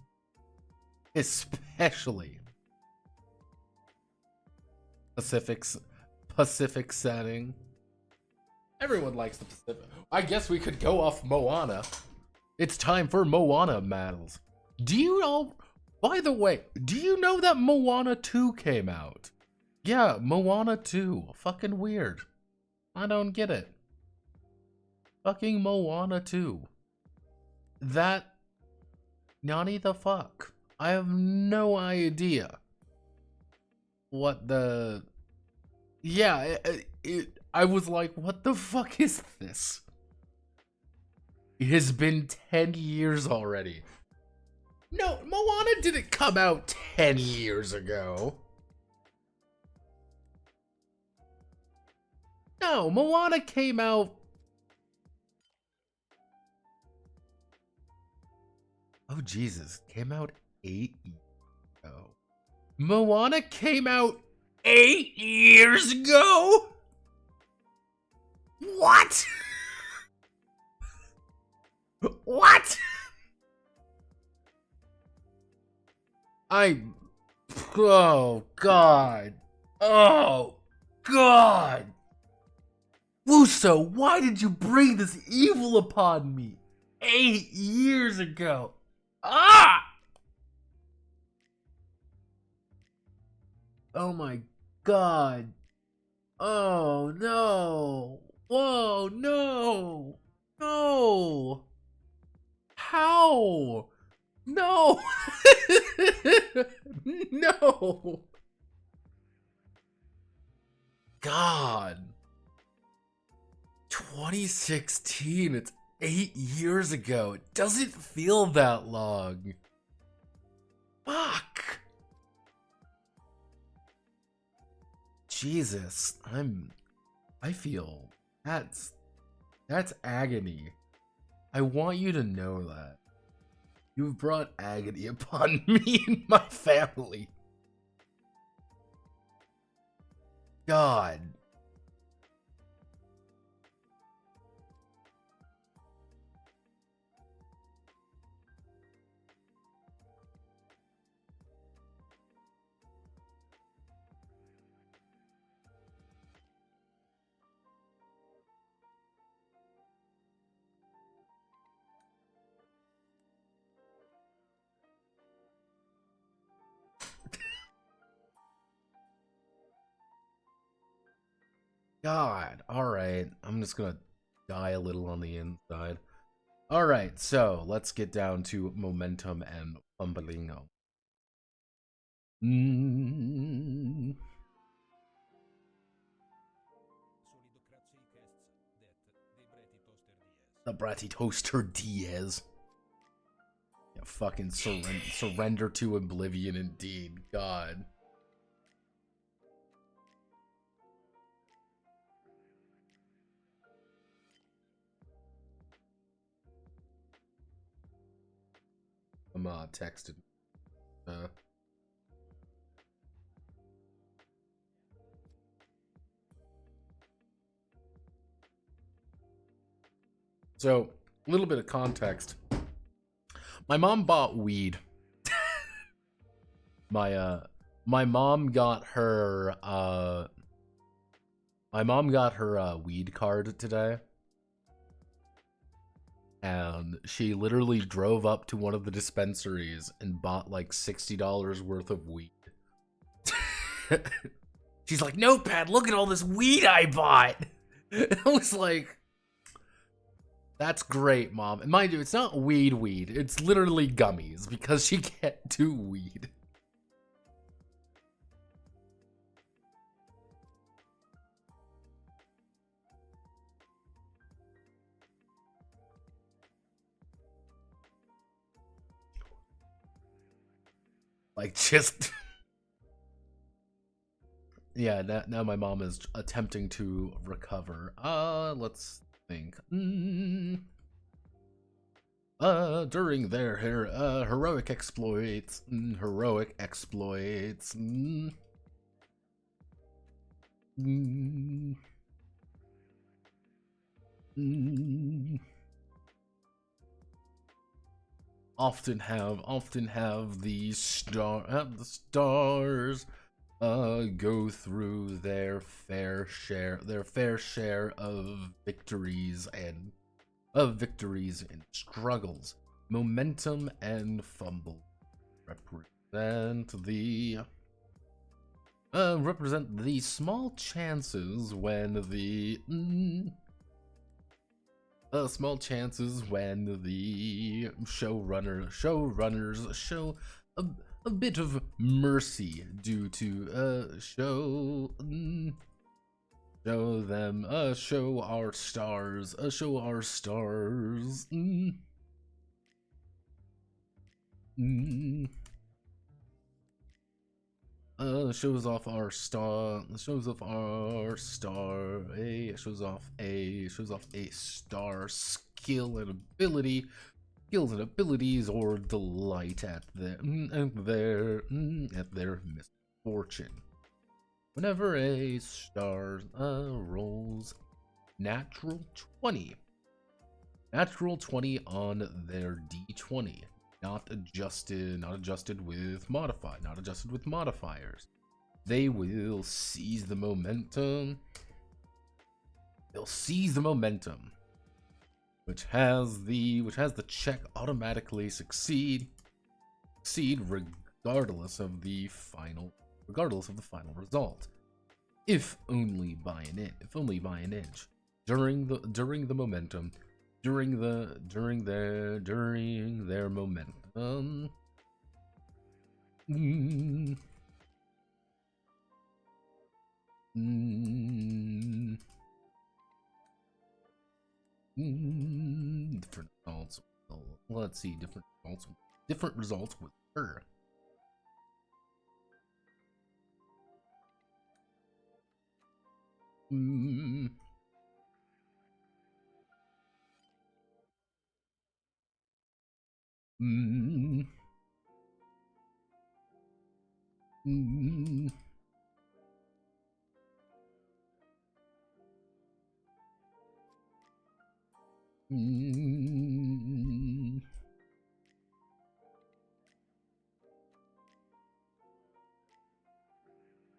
Especially. Pacific setting. Everyone likes the Pacific. I guess we could go off Moana. It's time for Moana battles. Do you know, by the way, do you know that Moana 2 came out? Yeah, Moana 2. Fucking weird. I don't get it. Fucking Moana 2. That, nani the fuck? I have no idea what the... Yeah, I was like, what the fuck is this? It has been 10 years already. No, Moana didn't come out 10 years ago. No, Moana came out... Oh, Jesus. Came out 8 years ago. Moana came out 8 years ago? What? What? Oh, God. Oh, God. Wuso, why did you bring this evil upon me 8 years ago? Ah! Oh my God. Oh no. Whoa, no. No. How? No. No. God. 2016, it's 8 years ago. It doesn't feel that long. Fuck. Jesus, I feel that's agony. I want you to know that. You've brought agony upon me and my family. God. God. Alright. I'm just gonna die a little on the inside. Alright, so let's get down to momentum and fumblingo. The Bratty Toaster Diaz. Yeah, fucking surrender to oblivion indeed. God. I'm texting. So, a little bit of context. My mom bought weed. My mom got her weed card today. And she literally drove up to one of the dispensaries and bought like $60 worth of weed. She's like, "Notepad, look at all this weed I bought." And I was like, "That's great, Mom." And mind you, it's not weed. It's literally gummies because she can't do weed. Like, just... Yeah, now my mom is attempting to recover. Let's think. During their heroic exploits. Often have the stars go through their fair share of victories and struggles. Momentum and fumble represent the small chances when the showrunners show a bit of mercy due to show our stars shows off a star skills and abilities or delight at their misfortune. Whenever a star rolls natural 20 on their D20, not adjusted with modifiers, they will seize the momentum. Which has the check automatically succeed regardless of the final result, if only by an inch. During their momentum. Different results. Let's see. Different results with her. Mm. Mm. Mm. Mm.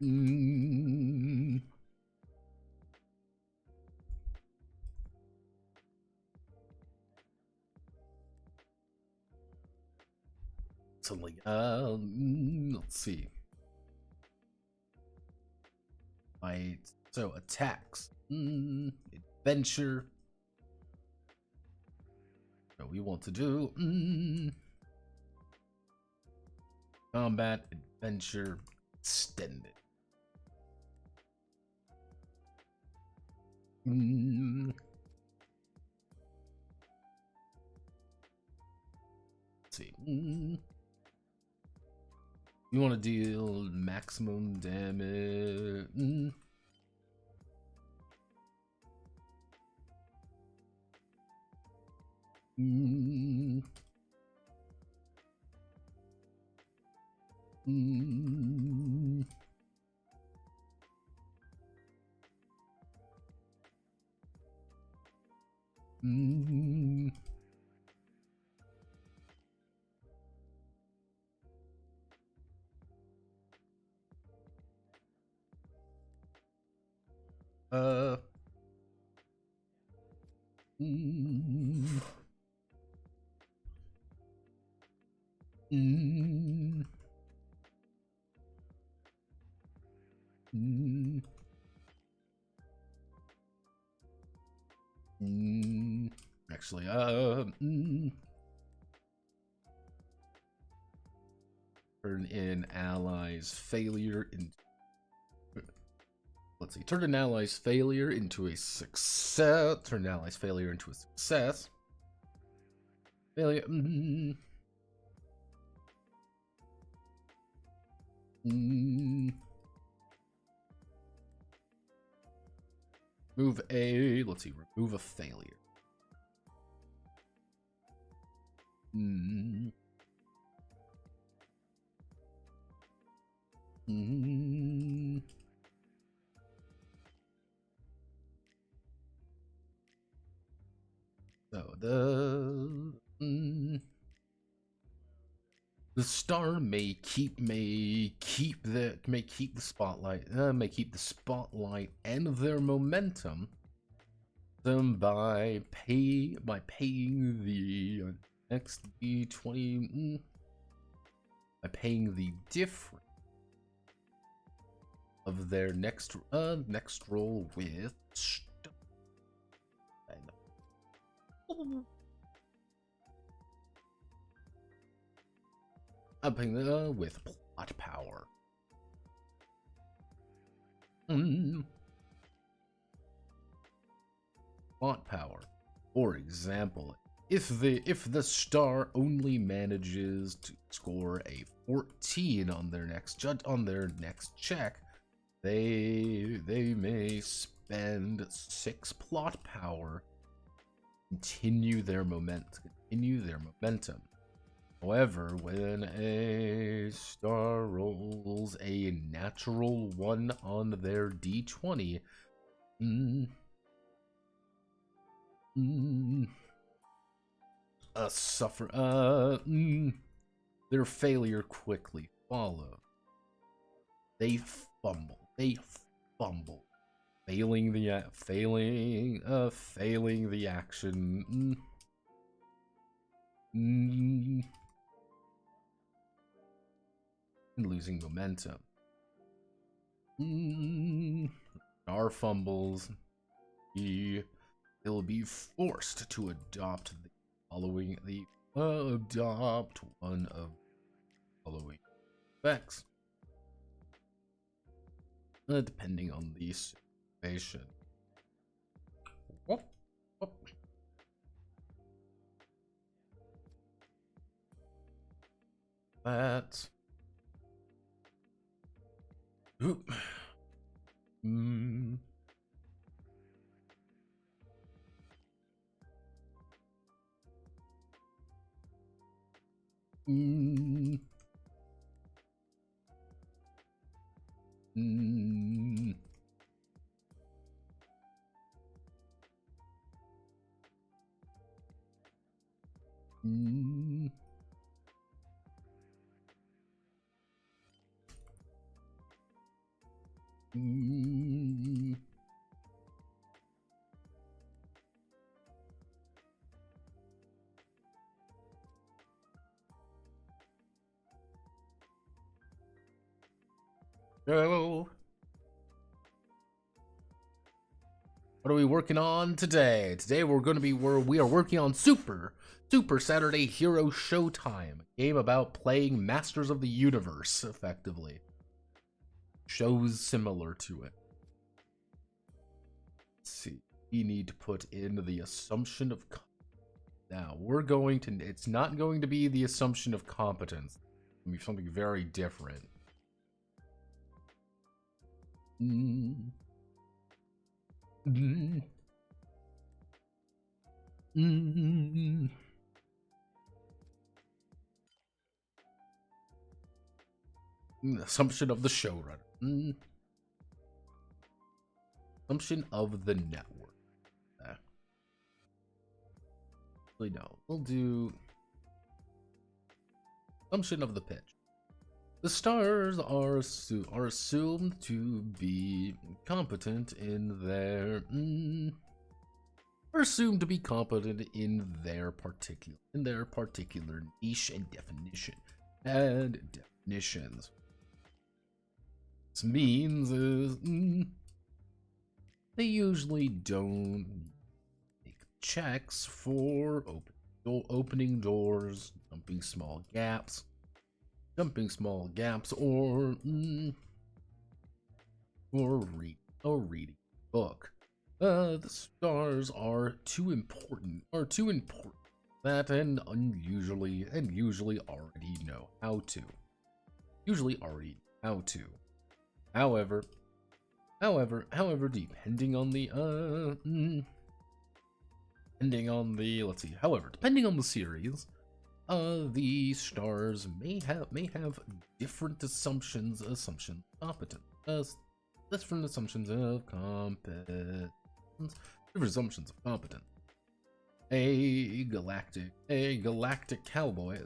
Mm. Something. Let's see. Right. So attacks. Adventure. What we want to do. Combat, adventure, extended. Let's see. You want to deal maximum damage. Mm. Mm. Mm. Mm. Mm. Mm. Mm. Actually, turn in allies failure in. Let's see. Turn an ally's failure into a success. Turn an ally's failure into a success. Failure. Move a. Let's see. Remove a failure. So the star may keep the spotlight and their momentum by paying the next D20 by paying the difference of their next roll with upping with plot power. Plot power. For example, if the star only manages to score a 14 on their next check, they may spend 6 plot power, continue their momentum. However, when a star rolls a natural 1 on their D20, their failure quickly follows. They fumble, failing the action. And losing momentum. Star fumbles. They'll be forced to adopt adopt one of the following effects, depending on the situation. That. Mm. Mm. Mm. Mm. Oh. What are we working on today? Today we are working on Super Saturday Hero Showtime, a game about playing Masters of the Universe effectively. Shows similar to it. Let's see. We need to put in the assumption of now it's not going to be the assumption of competence. It's going to be something very different. Mm. Mm. Mm. Assumption of the showrunner. Mm. Assumption of the network. No, we'll do assumption of the pitch. The stars are assumed to be competent in their are assumed to be competent in their particular niche and definitions. This means is they usually don't make checks for opening doors, jumping small gaps, or reading a book. The stars are too important that and usually already know how to. However, depending on the series, the stars may have different assumptions of competence. Different assumptions of competence. A galactic cowboy.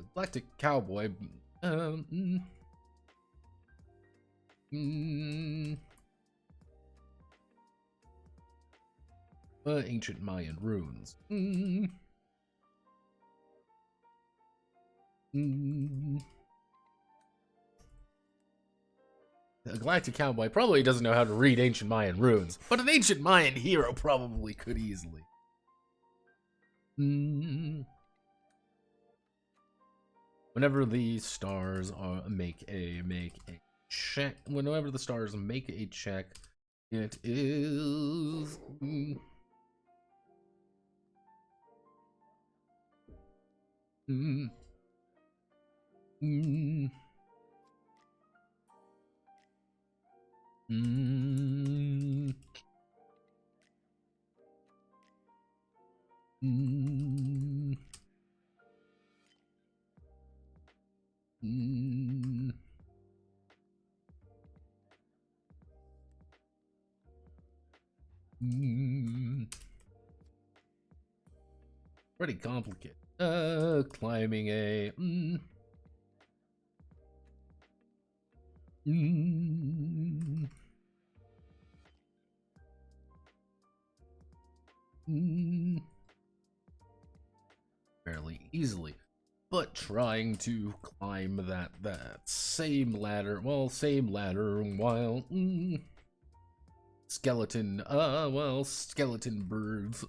Ancient Mayan runes. A galactic cowboy probably doesn't know how to read ancient Mayan runes, but an ancient Mayan hero probably could easily. Whenever the stars make a check, it is pretty complicated. Climbing a fairly easily, but trying to climb that same ladder while skeleton birds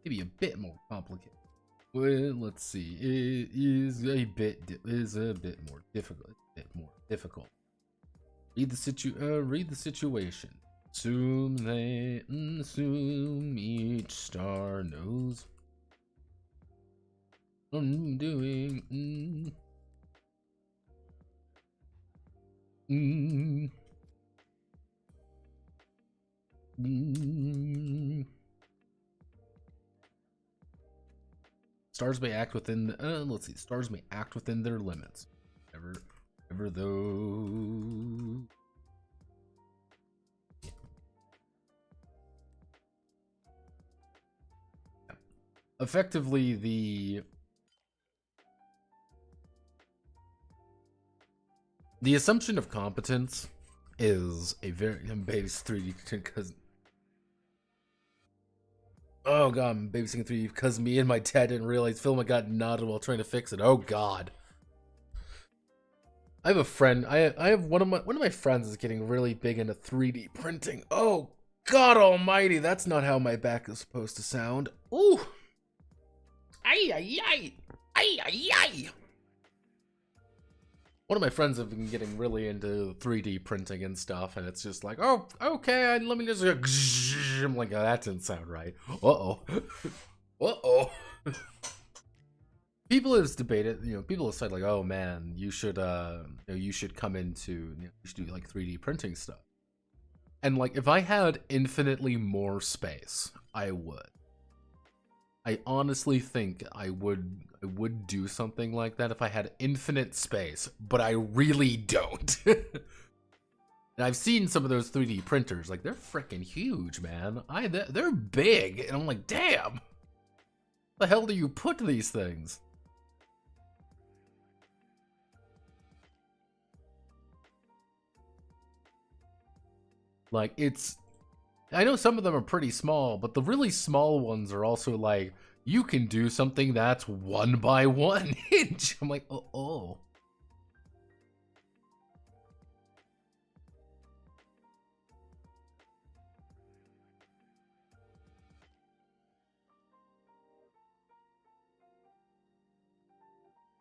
maybe a bit more complicated. Well, let's see. It is a bit more difficult. Read the situation. Assume each star knows what I'm doing. Mm. Mm. Stars may act within. Let's see. Stars may act within their limits. Ever though. Effectively, the assumption of competence is a very base 3D because. Oh god, I'm babysitting 3D because me and my dad didn't realize film got knotted while trying to fix it. Oh god. I have a friend. I have one of my friends is getting really big into 3D printing. Oh god almighty, that's not how my back is supposed to sound. Ooh. Ay ay ay. Ay ay ay. One of my friends have been getting really into 3D printing and stuff, and it's just like, oh, okay, let me just. I'm like, oh, that didn't sound right. Uh-oh. Uh-oh. People have debated, people have said like, oh man, you should come into, you should do like 3D printing stuff. And like, if I had infinitely more space, I would. I honestly think I would do something like that if I had infinite space, but I really don't. And I've seen some of those 3D printers, like they're freaking huge, man. They're big, and I'm like, damn. The hell do you put these things? Like I know some of them are pretty small, but the really small ones are also like, you can do something that's 1 by 1 inch. I'm like, oh.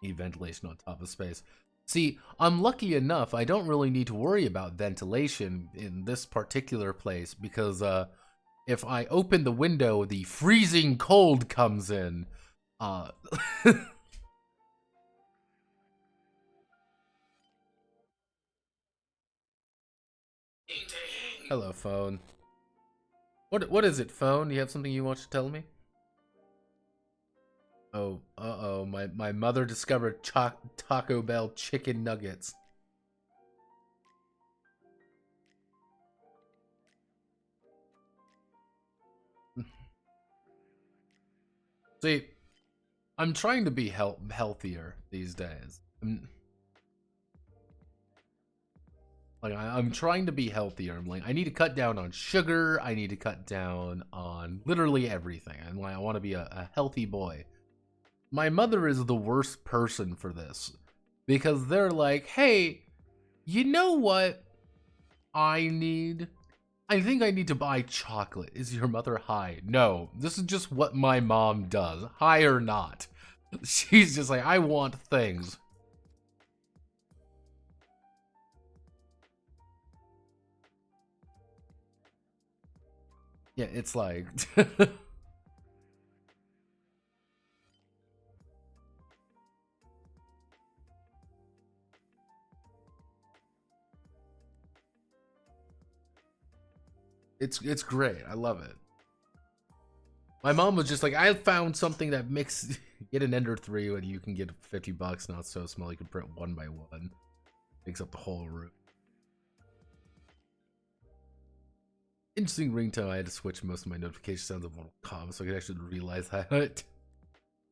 Need ventilation on top of space. See, I'm lucky enough, I don't really need to worry about ventilation in this particular place because if I open the window, the freezing cold comes in. Hello, phone. What is it, phone? You have something you want to tell me? Oh, uh-oh, my mother discovered Taco Bell chicken nuggets. See, I'm trying to be healthier these days. I'm trying to be healthier. I'm like, I need to cut down on sugar. I need to cut down on literally everything. I'm like, I want to be a healthy boy. My mother is the worst person for this because they're like, hey, you know what I need? I think I need to buy chocolate. Is your mother high? No, this is just what my mom does, high or not. She's just like, I want things. Yeah, it's like... It's great. I love it. My mom was just like, I found something that makes get an Ender 3 and you can get $50, not so small. You can print 1 by 1. Takes up the whole room. Interesting ringtone. I had to switch most of my notification sounds of Mortal Kombat so I could actually realize that.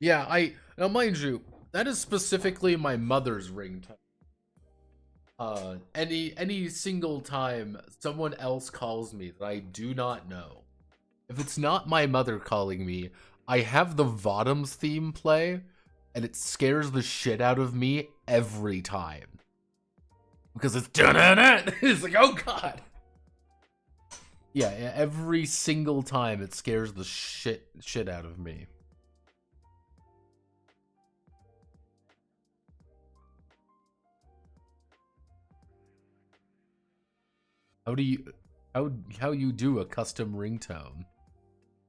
Yeah, now mind you, that is specifically my mother's ringtone. Any single time someone else calls me that I do not know, if it's not my mother calling me, I have the Vodums theme play, and it scares the shit out of me every time. Because it's it's like, oh god. Yeah, every single time it scares the shit out of me. How you do a custom ringtone?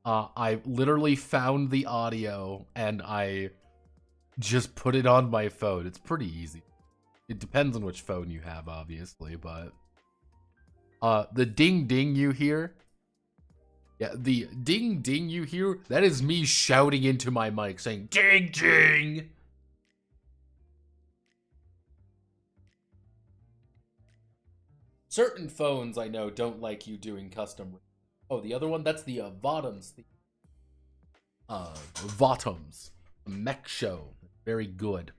I literally found the audio and I just put it on my phone. It's pretty easy. It depends on which phone you have, obviously, but the ding ding you hear, yeah, the ding ding you hear, that is me shouting into my mic saying ding ding. Certain phones I know don't like you doing custom. Oh, the other one, that's the Vatums. The Vatums. The mech show. Very good.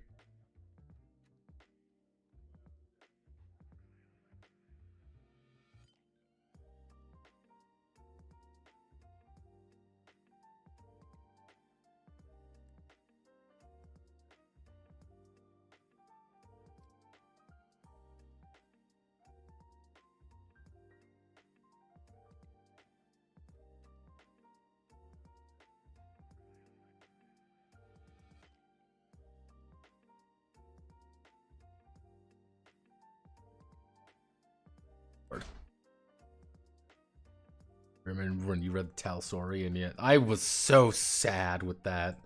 Remember when you read the Talsorian yet? I was so sad with that.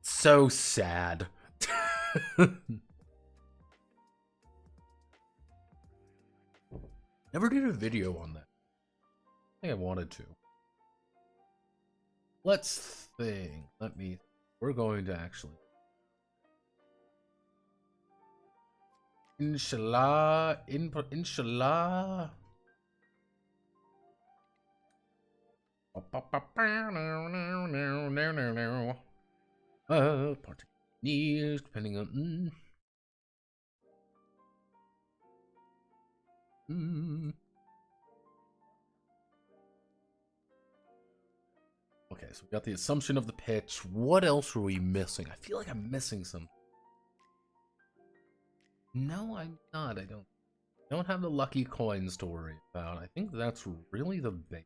So sad. Never did a video on that. I think I wanted to. Let's think. We're going to actually. Inshallah. Inshallah. News, depending on. Okay, so we got the assumption of the pitch. What else were we missing? I feel like I'm missing some. No, I'm not. I don't have the lucky coins to worry about. I think that's really the base.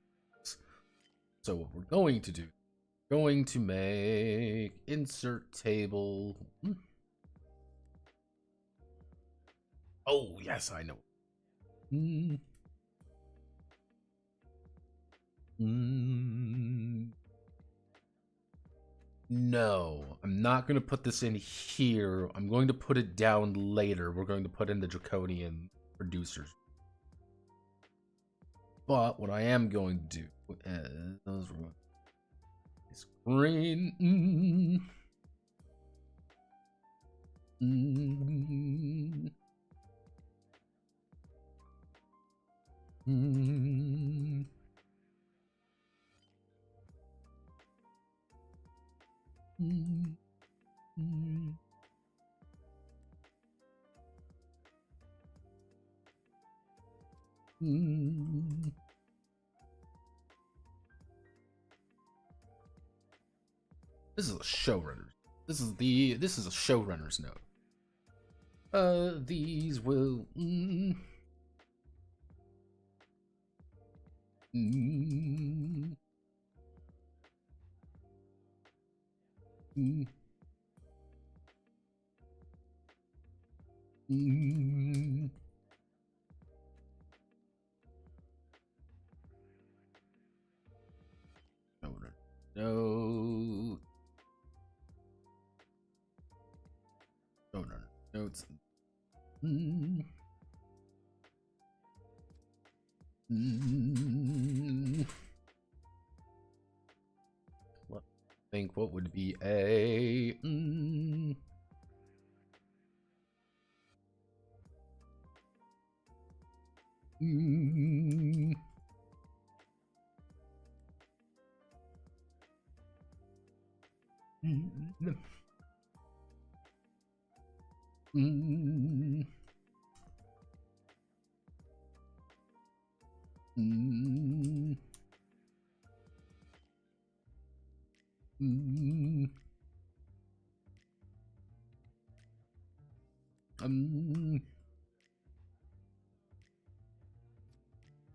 So what we're going to do, going to make insert table. Oh, yes, I know. No, I'm not going to put this in here. I'm going to put it down later. We're going to put in the Draconian producers. But what I am going to do is green. This is a showrunner. This is a showrunner's note. These will. No. Notes. Let's think what would be a.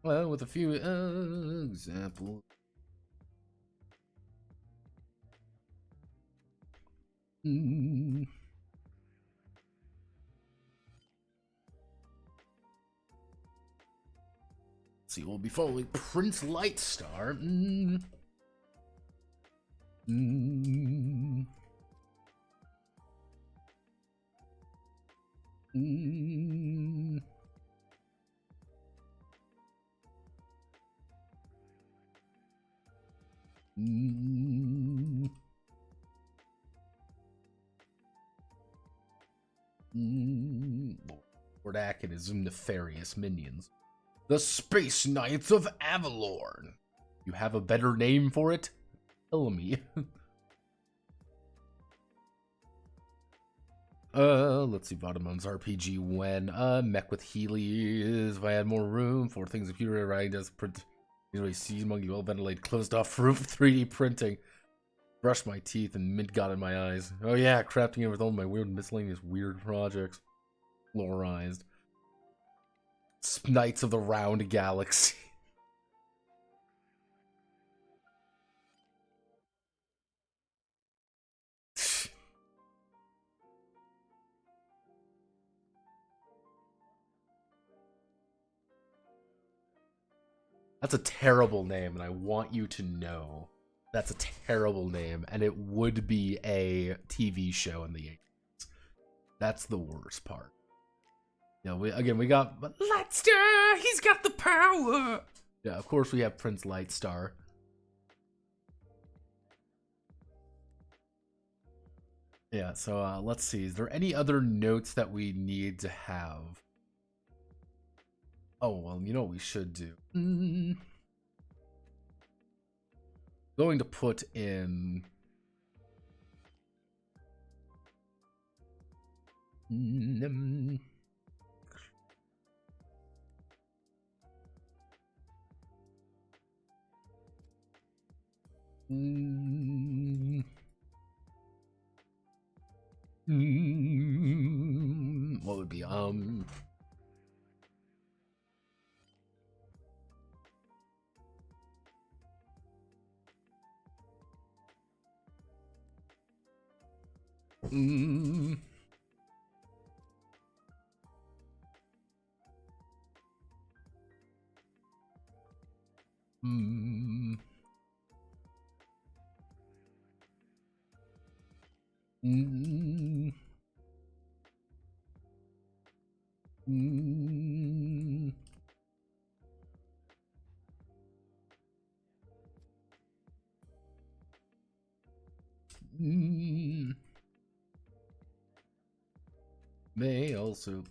Well, with a few examples. See, we'll be following Prince Lightstar. Mm. Mm. Mm. Lord Ack and his nefarious minions. The Space Knights of Avalorn. You have a better name for it? Tell me. Let's see, Vodamon's RPG when, Mech with Heelys, if I had more room, 4 things computer writing does print, usually sees monkey, well ventilated, closed off roof, 3D printing, brush my teeth, and mint got in my eyes. Oh yeah, crafting it with all my weird miscellaneous weird projects. Fluorized. Knights of the Round Galaxy. That's a terrible name, and I want you to know that's a terrible name, and it would be a TV show in the 80s. That's the worst part. You know, we got Lightstar, he's got the power! Yeah, of course we have Prince Lightstar. Yeah, so let's see. Is there any other notes that we need to have? Oh, well, you know what we should do? Going to put in... What would be, may also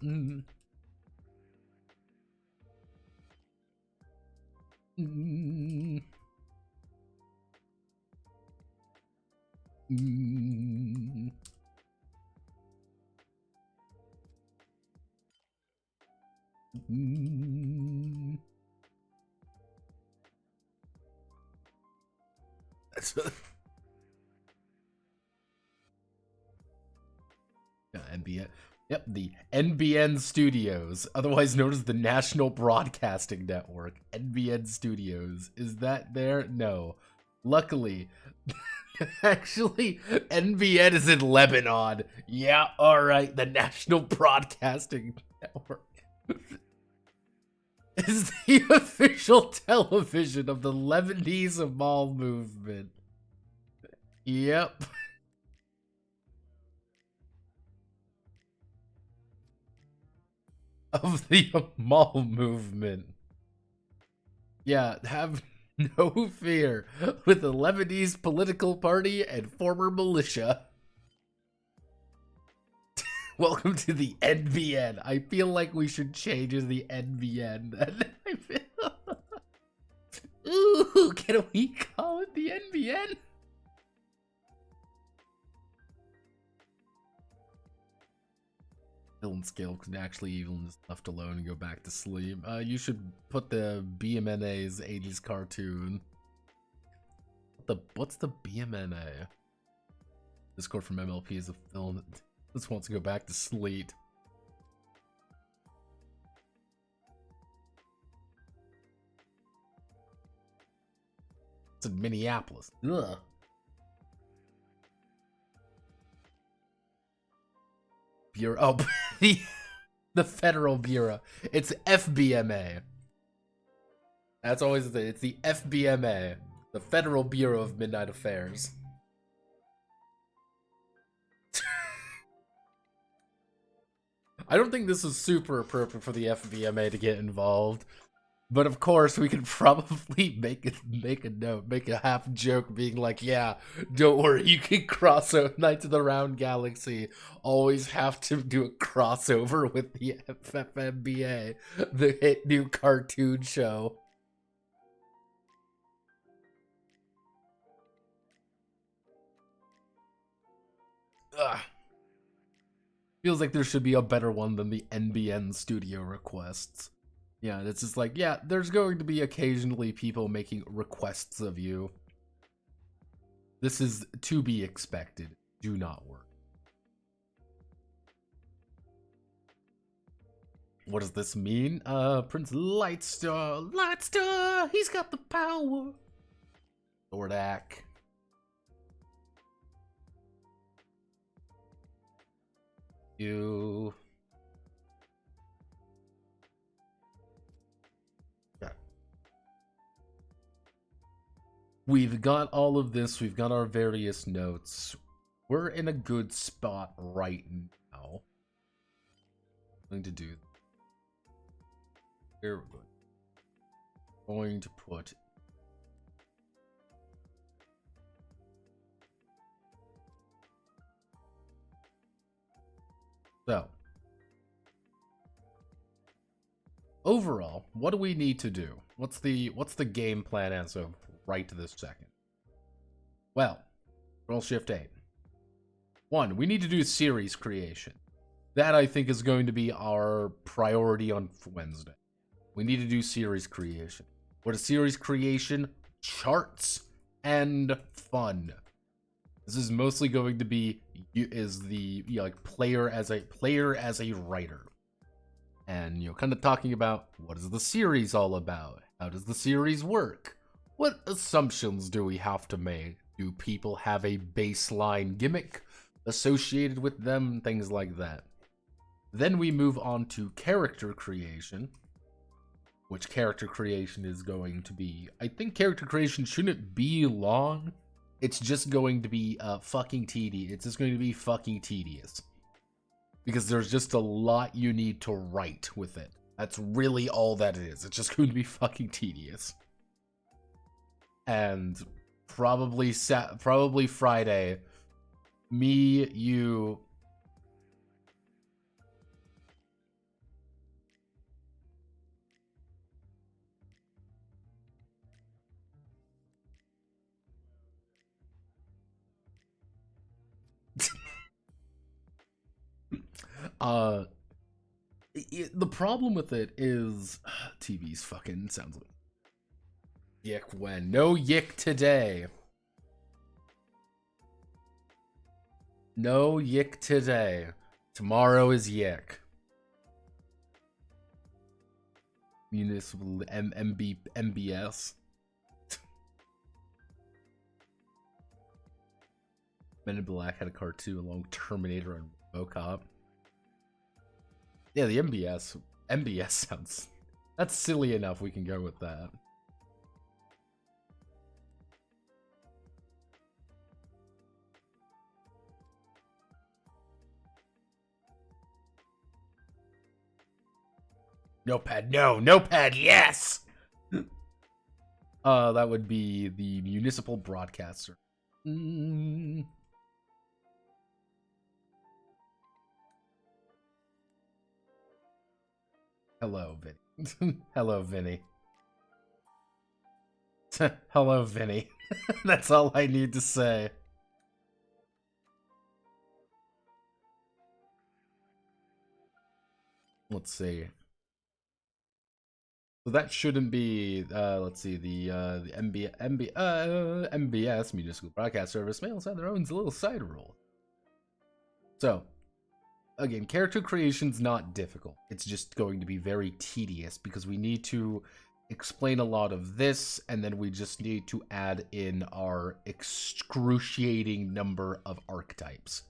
NBN. Yep, the NBN Studios, otherwise known as the National Broadcasting Network. NBN Studios. Is that there? No. Luckily, actually, NBN is in Lebanon. Yeah, alright, the National Broadcasting Network is the official television of the Lebanese Amal movement. Yep. Of the Amal movement. Yeah, have no fear with the Lebanese political party and former militia. Welcome to the NBN. I feel like we should change as the NBN then. Ooh, can we call it the NBN? Villain scale can actually even just left alone and go back to sleep. You should put the BMNA's 80s cartoon. What's the BMNA? Discord from MLP is a film that just wants to go back to sleep. It's in Minneapolis. Ugh. Bureau. Oh, the Federal Bureau. It's FBMA. That's always it's the FBMA, the Federal Bureau of Midnight Affairs. I don't think this is super appropriate for the FBMA to get involved. But of course, we could probably make a note, make a half joke being like, yeah, don't worry, you can cross over Knights of the Round Galaxy. Always have to do a crossover with the FFMBA, the hit new cartoon show. Ugh. Feels like there should be a better one than the NBN studio requests. Yeah, it's just like, yeah, there's going to be occasionally people making requests of you. This is to be expected. Do not worry. What does this mean? Prince Lightstar. Lightstar! He's got the power! Lordak. You... We've got all of this, we've got our various notes. We're in a good spot right now. I'm going to do... Here we're going to put... So... Overall, what do we need to do? What's the game plan as of right this second? Well, roll shift 8. 1, we need to do series creation. That, I think, is going to be our priority on Wednesday. We need to do series creation. What is series creation? Charts and fun. This is mostly going to be player as a writer. And, kind of talking about what is the series all about? How does the series work? What assumptions do we have to make? Do people have a baseline gimmick associated with them? Things like that. Then we move on to character creation, which character creation is going to be... I think character creation shouldn't be long. It's just going to be fucking tedious. It's just going to be fucking tedious. Because there's just a lot you need to write with it. That's really all that it is. It's just going to be fucking tedious. And probably Friday, me, you... the problem with it is TV's fucking sounds like yick when. No yick today. No yick today. Tomorrow is yick. Municipal MBS. Men in Black had a cartoon along with Terminator and RoboCop. Yeah, the MBS sounds... That's silly enough, we can go with that. Notepad, no! Notepad, yes! That would be the municipal broadcaster. Hello, Vinny. Hello, Vinny. Hello, Vinny. That's all I need to say. Let's see. So that shouldn't be, let's see, the MBS, Municipal Broadcast Service, may also have their own little side rule. So, again, character creation's not difficult. It's just going to be very tedious because we need to explain a lot of this, and then we just need to add in our excruciating number of archetypes.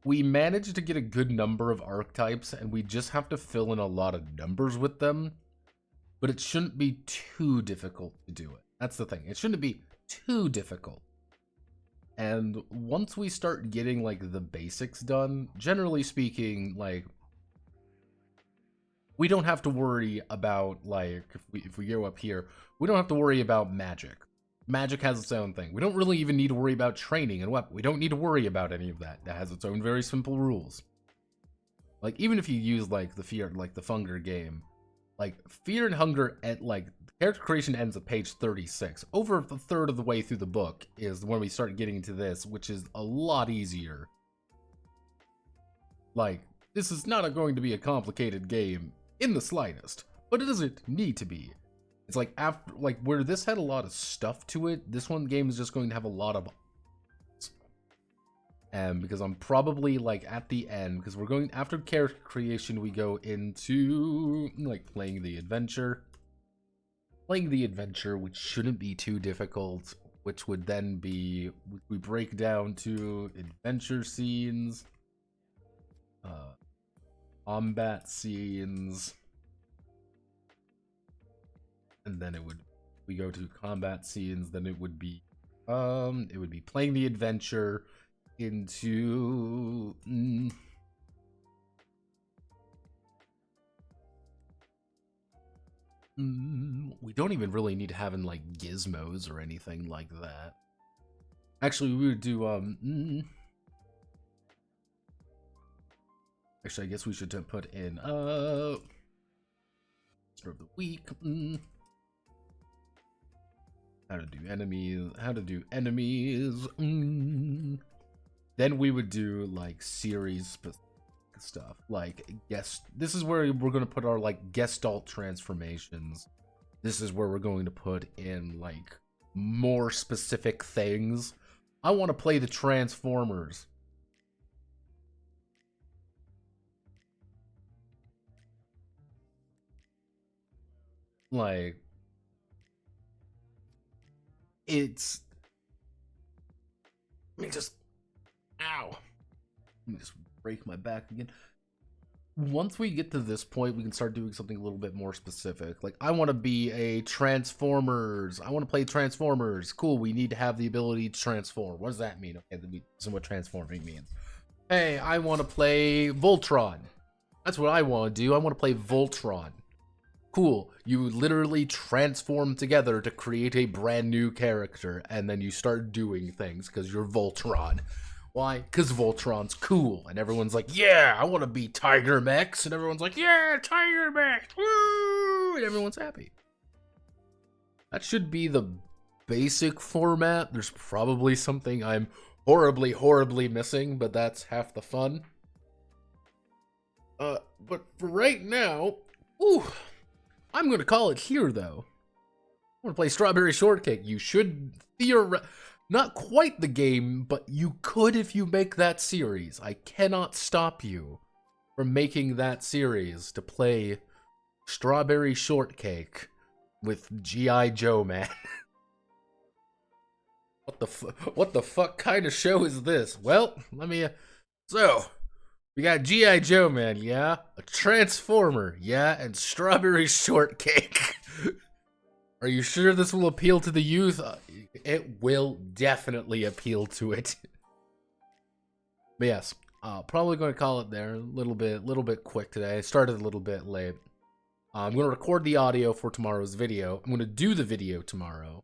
We managed to get a good number of archetypes, and we just have to fill in a lot of numbers with them. But it shouldn't be too difficult to do it. That's the thing. It shouldn't be too difficult. And once we start getting, like, the basics done, generally speaking, like, we don't have to worry about, like, if we go up here, we don't have to worry about magic. Magic has its own thing. We don't really even need to worry about training and weapon. We don't need to worry about any of that. That has its own very simple rules. Like, even if you use, like, the Funger game, like, Fear and Hunger, at, like, character creation ends at page 36. Over a third of the way through the book is when we start getting to this, which is a lot easier. Like, this is not going to be a complicated game in the slightest, but it doesn't need to be. It's like, after, like, where this had a lot of stuff to it, this one game is just going to have a lot of... And because I'm probably, like, at the end, because we're going, after character creation, we go into, like, playing the adventure. Playing the adventure, which shouldn't be too difficult, which would then be, we break down to adventure scenes, combat scenes, and then we go to combat scenes, then it would be playing the adventure into we don't even really need to have in, like, gizmos or anything like that. Actually, we would do actually, I guess we should put in Monster of the Week. How to do enemies. Then we would do, like, series specific stuff, like this is where we're going to put our, like, gestalt transformations. This is where we're going to put in, like, more specific things. I want to play the Transformers. Like, it's, let me just, ow, let me just break my back again. Once we get to this point, we can start doing something a little bit more specific. Like, I want to be a Transformers. I want to play Transformers. Cool, we need to have the ability to transform. What does that mean? Okay, this is what transforming means. Hey, I want to play Voltron. That's what I want to do. I want to play Voltron. Cool, you literally transform together to create a brand new character, and then you start doing things because you're Voltron. Why? Because Voltron's cool, and everyone's like, yeah, I want to be Tiger Mechs, and everyone's like, yeah, Tiger Mechs, woo, and everyone's happy. That should be the basic format. There's probably something I'm horribly missing, but that's half the fun. But for right now, I'm going to call it here, though. I want to play Strawberry Shortcake. You should not quite the game, but you could if you make that series. I cannot stop you from making that series to play Strawberry Shortcake with G.I. Joe Man. What the fuck kind of show is this? Well, so, we got G.I. Joe Man, yeah? A Transformer, yeah? And Strawberry Shortcake. Are you sure this will appeal to the youth? It will definitely appeal to it. But yes, probably going to call it there. A little bit quick today. I started a little bit late. I'm going to record the audio for tomorrow's video. I'm going to do the video tomorrow.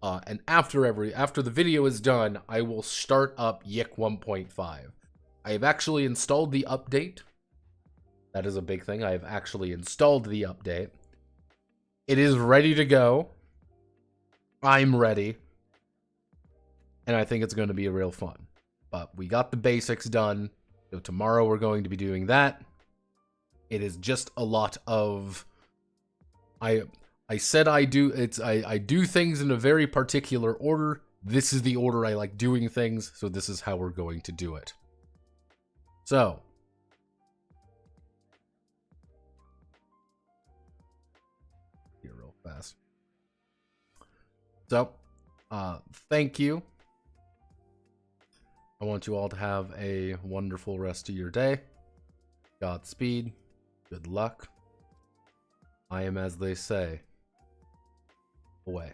And after the video is done, I will start up Yik 1.5. I have actually installed the update. That is a big thing. I have actually installed the update. It is ready to go. I'm ready. And I think it's going to be real fun. But we got the basics done. So tomorrow we're going to be doing that. It is just a lot of... I said I do things in a very particular order. This is the order I like doing things, so this is how we're going to do it. So, here real fast. So, thank you. I want you all to have a wonderful rest of your day. Godspeed. Good luck. I am, as they say, away.